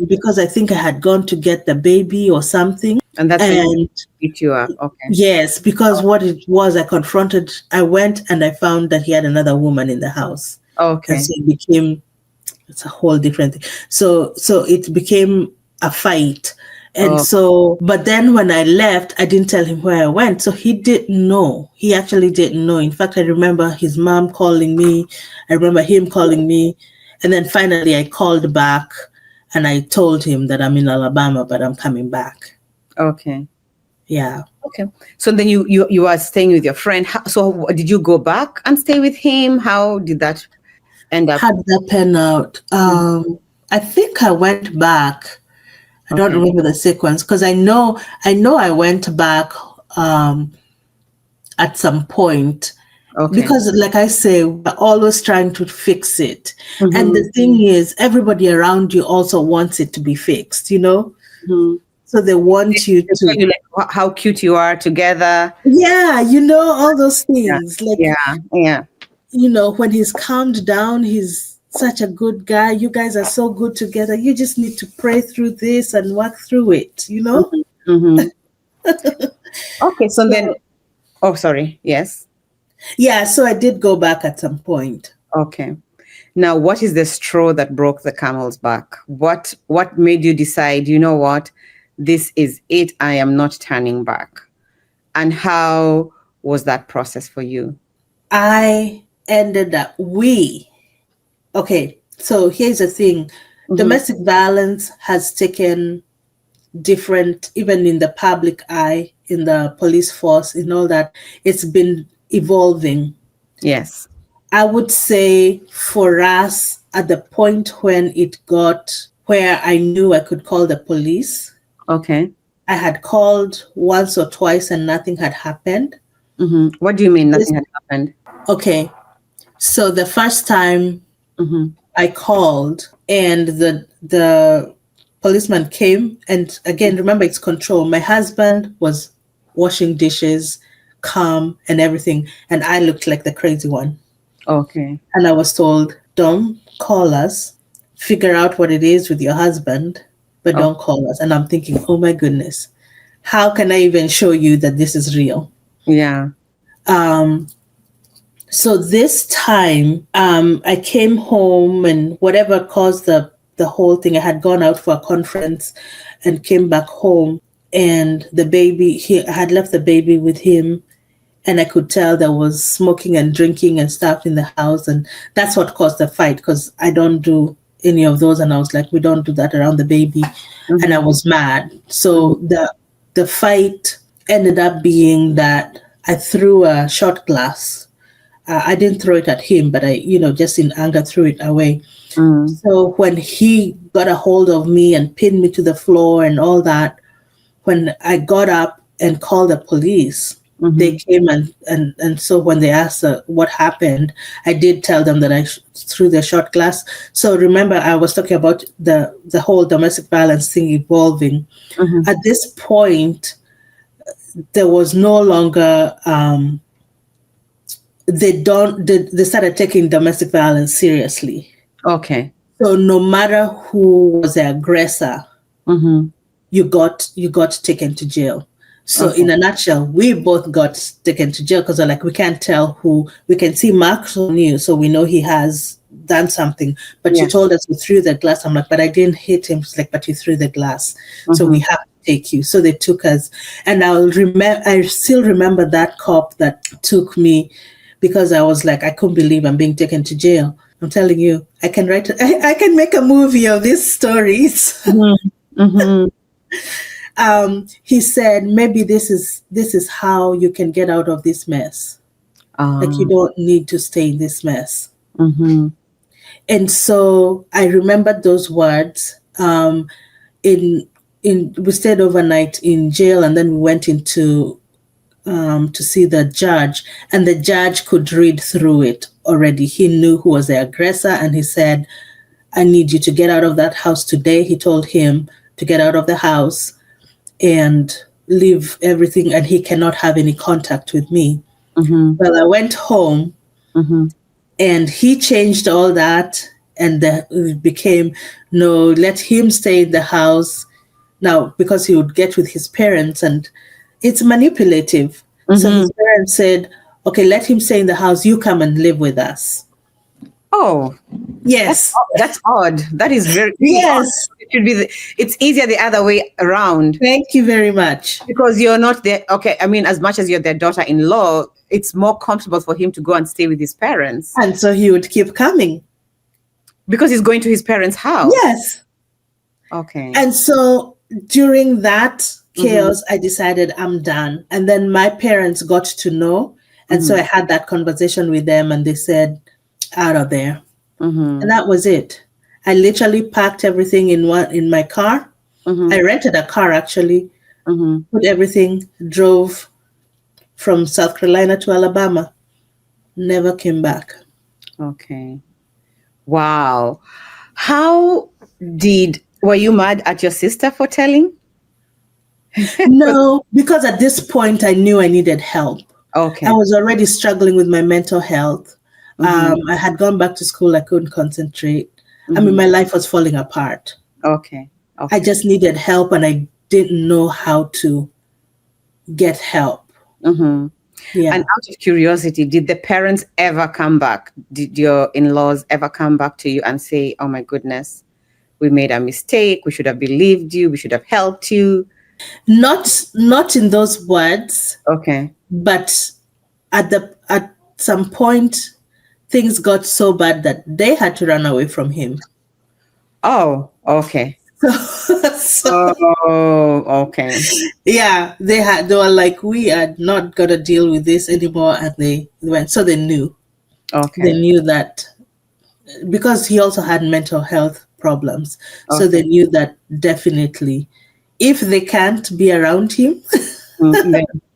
because I think I had gone to get the baby or something. And that's when you are. Okay. Yes, because what it was, I went and I found that he had another woman in the house. Okay. And so it's a whole different thing. So it became a fight. And but then when I left, I didn't tell him where I went. So he didn't know. He actually didn't know. In fact, I remember his mom calling me. I remember him calling me. And then finally I called back and I told him that I'm in Alabama, but I'm coming back. Okay. Yeah. Okay. So then you are staying with your friend. So did you go back and stay with him? How did that end up? How did that pan out? I think I went back. I don't remember the sequence because I know I went back at some point because, like I say, we're always trying to fix it. And the thing is, everybody around you also wants it to be fixed, So they want you to tell you like how cute you are together. Yeah, all those things. Yeah. When he's calmed down, he's such a good guy. You guys are so good together. You just need to pray through this and work through it, Okay, so then, sorry, yes. Yeah, so I did go back at some point. Okay. Now, what is the straw that broke the camel's back? What made you decide, you know what, this is it, I am not turning back? And how was that process for you? Okay, so here's the thing. Domestic violence has taken different, even in the public eye, in the police force, in all that, it's been evolving. Yes. I would say for us, at the point when it got where I knew I could call the police. Okay. I had called once or twice and nothing had happened. What do you mean nothing had happened? Okay. So the first time I called and the policeman came, and again, remember, it's control. My husband was washing dishes, calm and everything, and I looked like the crazy one. Okay. And I was told, don't call us, figure out what it is with your husband, but don't call us. And I'm thinking, oh my goodness, how can I even show you that this is real? Yeah. So this time, I came home and whatever caused the whole thing, I had gone out for a conference and came back home, and the baby, I had left the baby with him, and I could tell there was smoking and drinking and stuff in the house, and that's what caused the fight, because I don't do any of those, and I was like, we don't do that around the baby, and I was mad. So the fight ended up being that I threw a shot glass. I didn't throw it at him, but I, just in anger, threw it away. So when he got a hold of me and pinned me to the floor and all that, when I got up and called the police, They Mm-hmm. came and so when they asked what happened, I did tell them that I threw the shot glass. So remember, I was talking about the whole domestic violence thing evolving. Mm-hmm. At this point, there was no longer they started taking domestic violence seriously. Okay. So no matter who was the aggressor, Mm-hmm. you got taken to jail. So Okay. in a nutshell, we both got taken to jail because like we can't tell who. We can see marks on you, so we know he has done something. But you Yeah. told us you threw the glass. I'm like, but I didn't hit him. It's like, but you threw the glass, so we Mm-hmm. have to take you. So they took us, and I still remember that cop that took me because I was like, I couldn't believe I'm being taken to jail. I'm telling you, I can write. I can make a movie of these stories. Mm-hmm. Mm-hmm. He said maybe this is how you can get out of this mess. Like you Um, don't need to stay in this mess. mm-hmm. And so I remembered those words. In we stayed overnight in jail, and then we went into to see the judge, and the judge could read through it already. He knew who was the aggressor, and he said, "I need you to get out of that house today." He told him to get out of the house and leave everything, and he cannot have any contact with me. Mm-hmm. Well, I went home Mm-hmm. and he changed all that, and it became no, let him stay in the house now because he would get with his parents, and it's manipulative. So Mm-hmm. his parents said, okay, let him stay in the house, you come and live with us. Oh, Yes. that's odd. That is very really odd. Yes. It should be. It's easier the other way around Thank you very much. because you're not there. Okay, I mean, as much as you're their daughter-in-law, it's more comfortable for him to go and stay with his parents And so he would keep coming. because he's going to his parents' house. Yes. Okay. And so during that Mm-hmm. chaos, I decided I'm done. And then my parents got to know. And so I Mm-hmm. had that conversation with them, and they said, out of there. Mm-hmm. And that was it. I literally packed everything in my car. Mm-hmm. I rented a car actually, Mm-hmm. put everything, drove from South Carolina to Alabama. Never came back. Okay. Wow. How were you mad at your sister for telling? No, because at this point I knew I needed help. Okay. I was already struggling with my mental health. Mm-hmm. I had gone back to school. I couldn't concentrate. I mean, Mm-hmm. my life was falling apart. Okay. I Okay. just needed help, and I didn't know how to get help. Mm-hmm. Yeah. And out of curiosity, did the parents ever come back? Did your in-laws ever come back to you and say, oh my goodness, we made a mistake. We should have believed you. We should have helped you. Not in those words, Okay. but at some point things got so bad that they had to run away from him. Oh, okay. So Oh, okay. yeah, they were like, we are not gonna deal with this anymore, and they went. So they knew Okay. that because he also had mental health problems. So they Okay. knew that definitely if they can't be around him,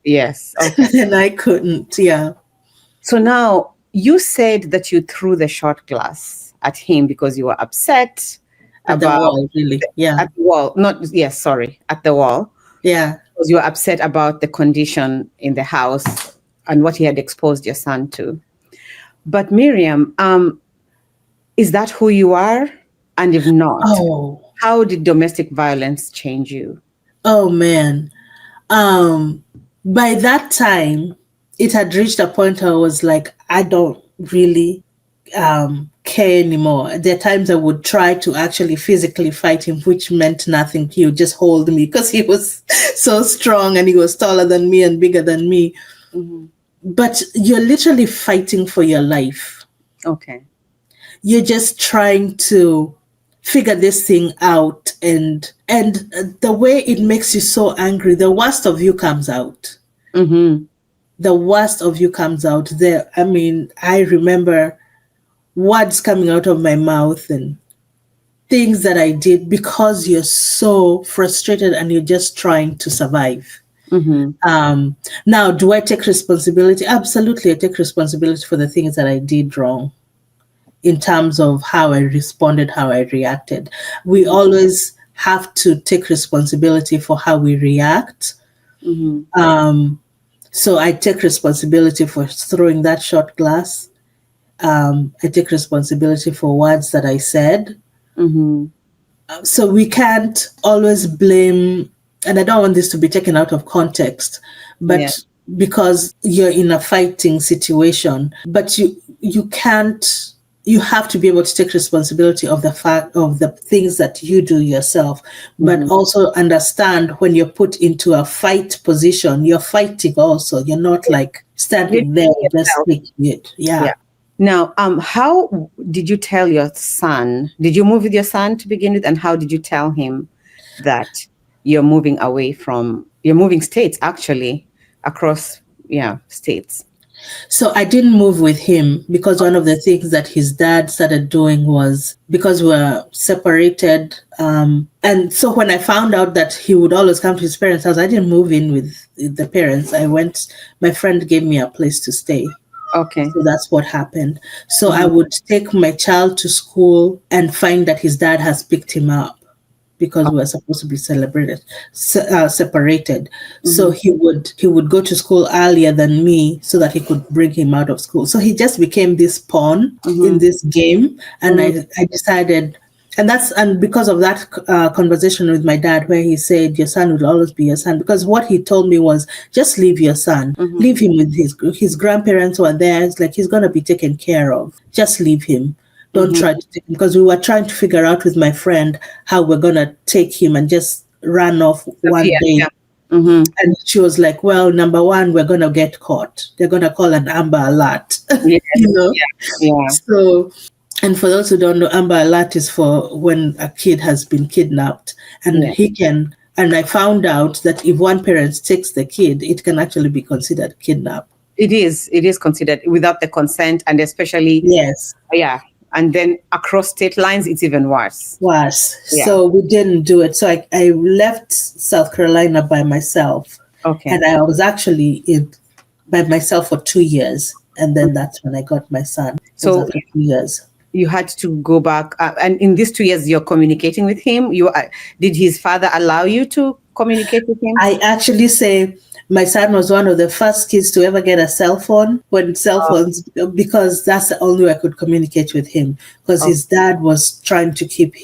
Yes. Okay. then I couldn't. Yeah. So now you said that you threw the shot glass at him because you were upset At the about wall, really. Yeah. at the wall. Not yes, sorry, at the wall. Yeah. Because you were upset about the condition in the house and what he had exposed your son to. But Miriam, is that who you are? And if not, Oh. how did domestic violence change you? Oh man. By that time, it had reached a point where I was like, I don't really care anymore. There are times I would try to actually physically fight him, which meant nothing. He would just hold me because he was so strong and he was taller than me and bigger than me. Mm-hmm. But you're literally fighting for your life. Okay. You're just trying to figure this thing out, and the way it makes you so angry, the worst of you comes out. Mm-hmm. The worst of you comes out there. I mean, I remember words coming out of my mouth and things that I did because you're so frustrated and you're just trying to survive. Mm-hmm. Now, do I take responsibility? Absolutely, I take responsibility for the things that I did wrong in terms of how I responded, how I reacted. We always have to take responsibility for how we react. Mm-hmm. So I take responsibility for throwing that shot glass. I take responsibility for words that I said. Mm-hmm. So we can't always blame, and I don't want this to be taken out of context, Yeah. but because you're in a fighting situation, but you can't, you have to be able to take responsibility of the fact of the things that you do yourself, but Mm-hmm. also understand when you're put into a fight position, you're fighting also. You're not like You standing there just yourself. taking it. Yeah. Yeah. Now, how did you tell your son? Did you move with your son to begin with, and how did you tell him that you're moving away from, you're moving states actually across, yeah, states? So I didn't move with him because one of the things that his dad started doing was because we're separated. And so when I found out that he would always come to his parents' house, I didn't move in with the parents. My friend gave me a place to stay. Okay. So that's what happened. So I Mm-hmm. would take my child to school and find that his dad has picked him up because we were supposed to be separated. So Mm-hmm. he would go to school earlier than me so that he could bring him out of school. So he just became this pawn in Mm-hmm. this game, and Mm-hmm. I decided. And because of that conversation with my dad, where he said, "Your son will always be your son," because what he told me was, "Just leave your son, Mm-hmm. leave him with his grandparents who are there. It's like he's gonna be taken care of. Just leave him. Don't Mm-hmm. try to take him," because we were trying to figure out with my friend how we're gonna take him and just run off one Sophia. day. Yeah. Mm-hmm. And she was like, "Well, number one, we're gonna get caught. They're gonna call an Amber Alert." Yes. you know. Yeah. Yeah. So, and for those who don't know, Amber Alert is for when a kid has been kidnapped, and Yeah. he can. And I found out that if one parent takes the kid, it can actually be considered kidnap. It is. It is considered without the consent, and especially, Yes. yeah. And then across state lines, it's even worse. Was. Yeah. So we didn't do it. So I left South Carolina by myself. Okay. And I was actually by myself for 2 years. And then that's when I got my son. It was So after 2 years. you had to go back, and in these 2 years, you're communicating with him. Did his father allow you to communicate with him? I actually say my son was one of the first kids to ever get a cell phone when cell phones, because that's the only way I could communicate with him, because his dad was trying to keep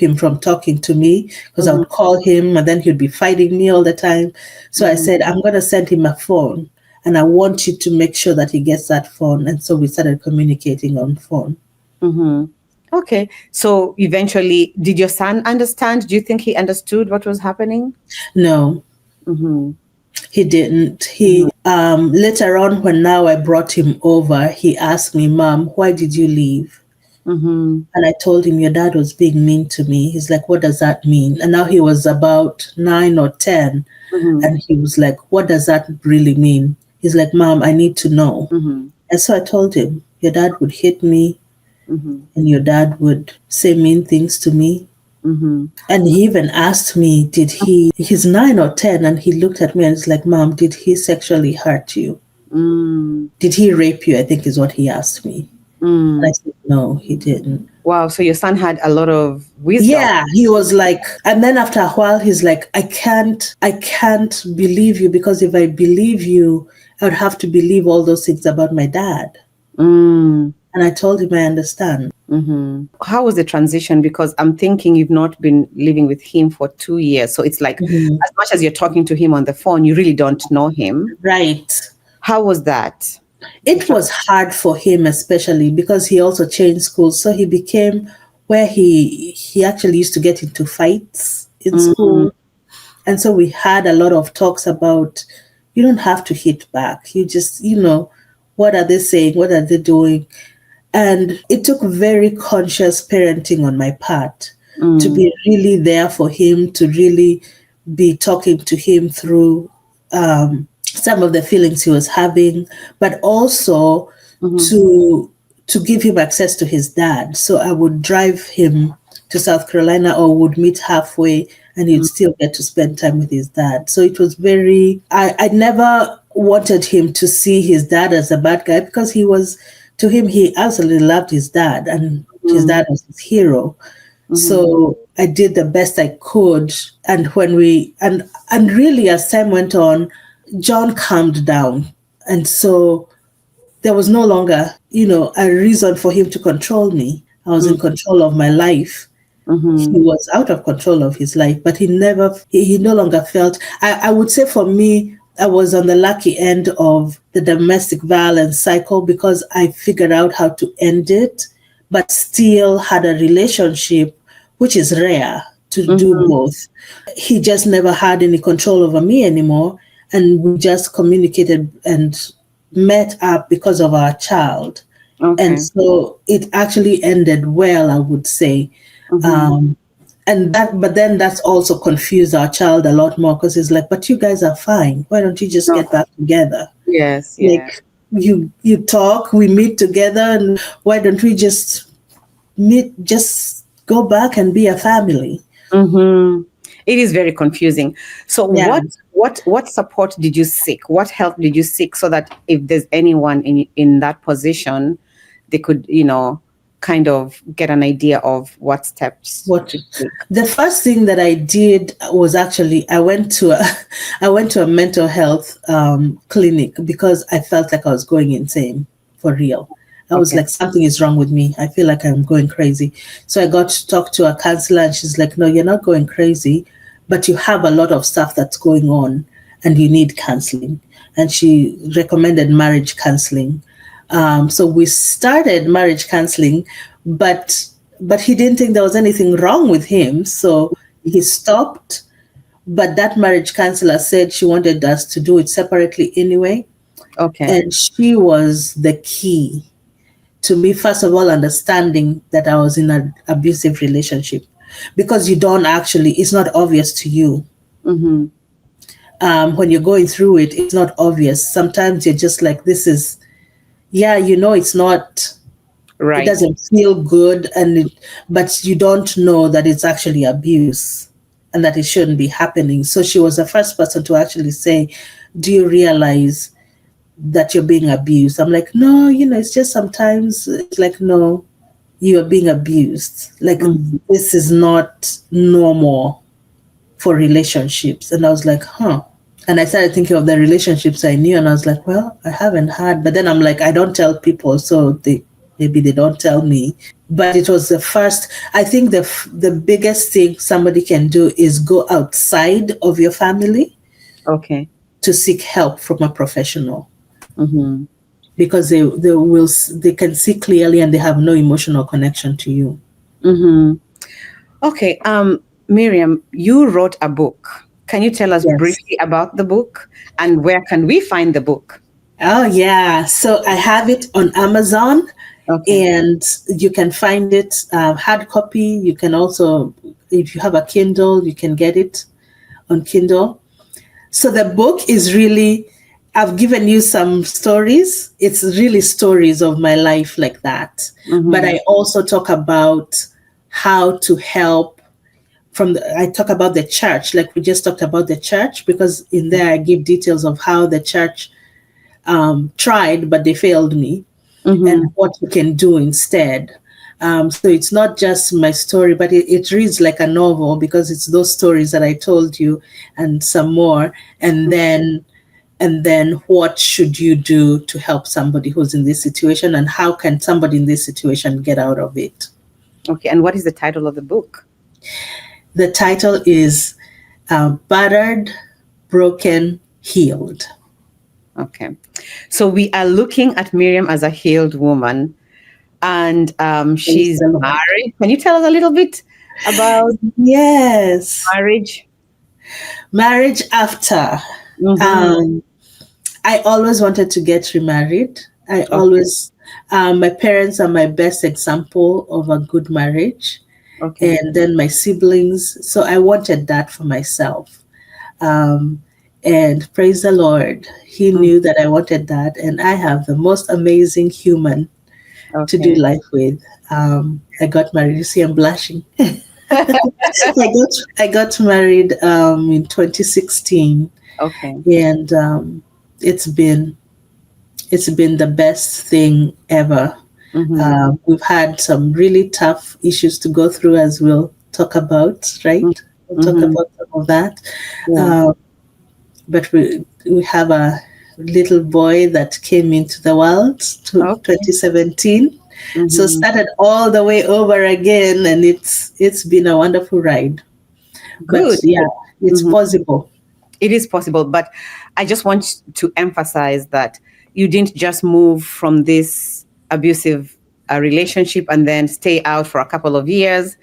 him from talking to me, because I would call him and then he'd be fighting me all the time. So I said, I'm going to send him a phone and I want you to make sure that he gets that phone. And so we started communicating on phone. Mm-hmm. Okay. So eventually, did your son understand? Do you think he understood what was happening? No, Mm-hmm. he didn't. He later on, when now I brought him over, he asked me, "Mom, why did you leave?" Mm-hmm. And I told him, "Your dad was being mean to me." He's like, "What does that mean?" And now he was about 9 or 10. Mm-hmm. And he was like, "What does that really mean?" He's like, "Mom, I need to know." Mm-hmm. And so I told him, "Your dad would hit me Mm-hmm. and your dad would say mean things to me." Mm-hmm. And he even asked me, he's 9 or 10, and he looked at me and he's like, "Mom, did he sexually hurt you? Mm. Did he rape you?" I think is what he asked me. And I said, "No, he didn't." Wow. So your son had a lot of wisdom. Yeah, he was like, and then after a while, he's like, I can't believe you, because if I believe you, I would have to believe all those things about my dad. Mm. And I told him, I understand. Mm-hmm. How was the transition? Because I'm thinking you've not been living with him for 2 years. So it's like, as much as you're talking to him on the phone, you really don't know him. Right. How was that? It was hard for him, especially because he also changed schools. So he became where he actually used to get into fights in school. And so we had a lot of talks about, you don't have to hit back. You just, what are they saying? What are they doing? And it took very conscious parenting on my part to be really there for him, to really be talking to him through some of the feelings he was having, but also to give him access to his dad. So I would drive him to South Carolina or would meet halfway and he'd still get to spend time with his dad. So it was very, I never wanted him to see his dad as a bad guy, because to him, he absolutely loved his dad, and his Mm-hmm. dad was his hero. So I did the best I could. And and really, as time went on, John calmed down. And so there was no longer, a reason for him to control me. I was in control of my life. He Mm-hmm. was out of control of his life, but he no longer felt. I would say for me, I was on the lucky end of the domestic violence cycle, because I figured out how to end it, but still had a relationship, which is rare to do Mm-hmm. both. He just never had any control over me anymore. And we just communicated and met up because of our child. And Okay. so it actually ended well, I would say. Mm-hmm. Um, but then that's also confused our child a lot more, because he's like, but you guys are fine. Why don't you just No. get back together? Yes. Yeah. Like, you talk, we meet together, and why don't we just just go back and be a family? Mm-hmm. It is very confusing. So Yeah. what support did you seek? What help did you seek, so that if there's anyone in that position, they could, kind of get an idea of what steps What to take? the first thing that I did was actually I went to a I went to a mental health clinic, because I felt like I was going insane for real. I was Okay. like, something is wrong with me. I feel like I'm going crazy. So I got to talk to a counselor, and she's like, no, you're not going crazy, but you have a lot of stuff that's going on, and you need counseling. And she recommended marriage counseling. So we started marriage counseling, but he didn't think there was anything wrong with him, so he stopped. But that marriage counselor said she wanted us to do it separately anyway, Okay. and she was the key to me, first of all, understanding that I was in an abusive relationship, because you don't actually, it's not obvious to you. Mm-hmm. When you're going through it, it's not obvious. Sometimes you're just like, this is, yeah, it's not, it Right. doesn't feel good, but you don't know that it's actually abuse, and that it shouldn't be happening. So she was the first person to actually say, do you realize that you're being abused? I'm like, no, it's just sometimes. It's like, no, you are being abused. Like, Mm-hmm. this is not normal for relationships. And I was like, huh. And I started thinking of the relationships I knew, and I was like, well, I haven't had. But then I'm like, I don't tell people, so maybe they don't tell me. But it was the first. I think the biggest thing somebody can do is go outside of your family Okay. to seek help from a professional, Mm-hmm. because they can see clearly, and they have no emotional connection to you. Mm-hmm. Okay. Miriam, you wrote a book. Can you tell us Yes. briefly about the book, and where can we find the book? Oh, yeah. So I have it on Amazon, Okay. and you can find it hard copy. You can also, if you have a Kindle, you can get it on Kindle. So the book is really, I've given you some stories. It's really stories of my life like that. But Mm-hmm. I also talk about how to help I talk about the church, like we just talked about the church, because in there I give details of how the church tried, but they failed me, and Mm-hmm. what we can do instead. So it's not just my story, but it reads like a novel, because it's those stories that I told you and some more. And then what should you do to help somebody who's in this situation, and how can somebody in this situation get out of it? Okay. And what is the title of the book? The title is Battered, Broken, Healed. Okay. So we are looking at Miriam as a healed woman, and Praise she's the Lord. married. Can you tell us a little bit about Yes. marriage? Marriage after. Mm-hmm. Um, I always wanted to get remarried. Okay. My parents are my best example of a good marriage, Okay. and then my siblings. So I wanted that for myself. Um, and praise the Lord, He Mm. knew that I wanted that, and I have the most amazing human to do Okay. life with. I got married. You see, I'm blushing. I got married in 2016, Okay. and it's been it's been the best thing ever. Mm-hmm. We've had some really tough issues to go through, as we'll talk about, right? We'll talk Mm-hmm. about some of that. Yeah. Uh, but we have a little boy that came into the world to Okay. 2017. So Mm-hmm. started all the way over again, and it's been a wonderful ride. But Good. yeah, it's Mhm. possible. It is possible, but I just want to emphasize that you didn't just move from this abusive relationship and then stay out for a couple of years,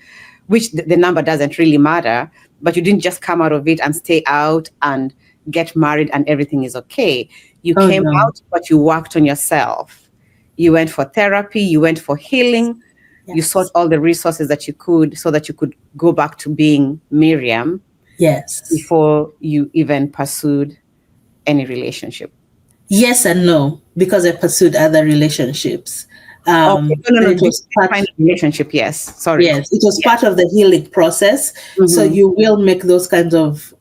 which the number doesn't really matter, but you didn't just come out of it and stay out and get married and everything is okay. You Oh came no. out, but you worked on yourself. You went for therapy, you went for healing, you sought Yes. all the resources that you could so that you could go back to being Miriam Yes. before you even pursued any relationship. Yes and no, because I pursued other relationships. Okay, no, But no, no. it This was part, kind of relationship, yes. Sorry. yes, it was Yeah. part of the healing process. So Mm-hmm. you will make those kinds of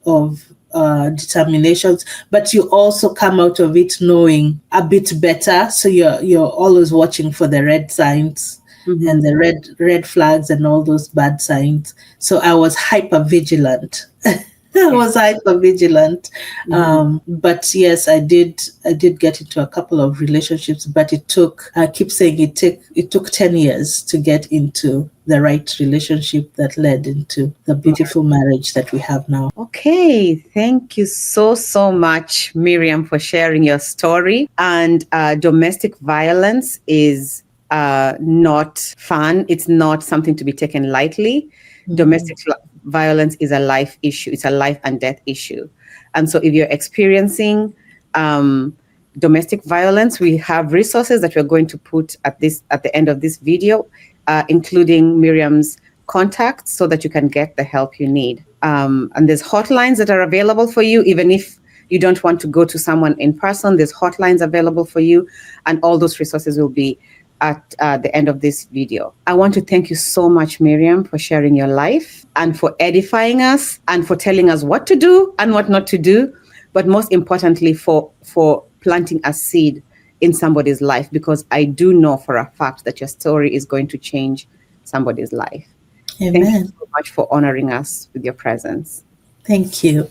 determinations, but you also come out of it knowing a bit better. So you're always watching for the red signs and Mm-hmm. the red flags and all those bad signs. So I was hyper vigilant. I Yeah. was hyper vigilant. Mm-hmm. But yes, I did get into a couple of relationships, but it took, I keep saying it took 10 years to get into the right relationship that led into the beautiful marriage that we have now. Okay, thank you so, so much, Miriam, for sharing your story. And domestic violence is not fun, it's not something to be taken lightly. Mhm. Violence is a life issue, it's a life and death issue. And so, if you're experiencing domestic violence, we have resources that we're going to put at the end of this video, including Miriam's contact so that you can get the help you need. And there's hotlines that are available for you, even if you don't want to go to someone in person. There's hotlines available for you, and all those resources will be at the end of this video. I want to thank you so much, Miriam, for sharing your life and for edifying us and for telling us what to do and what not to do, but most importantly, for planting a seed in somebody's life, because I do know for a fact that your story is going to change somebody's life. Thank you Amen. so much for honoring us with your presence. Thank you.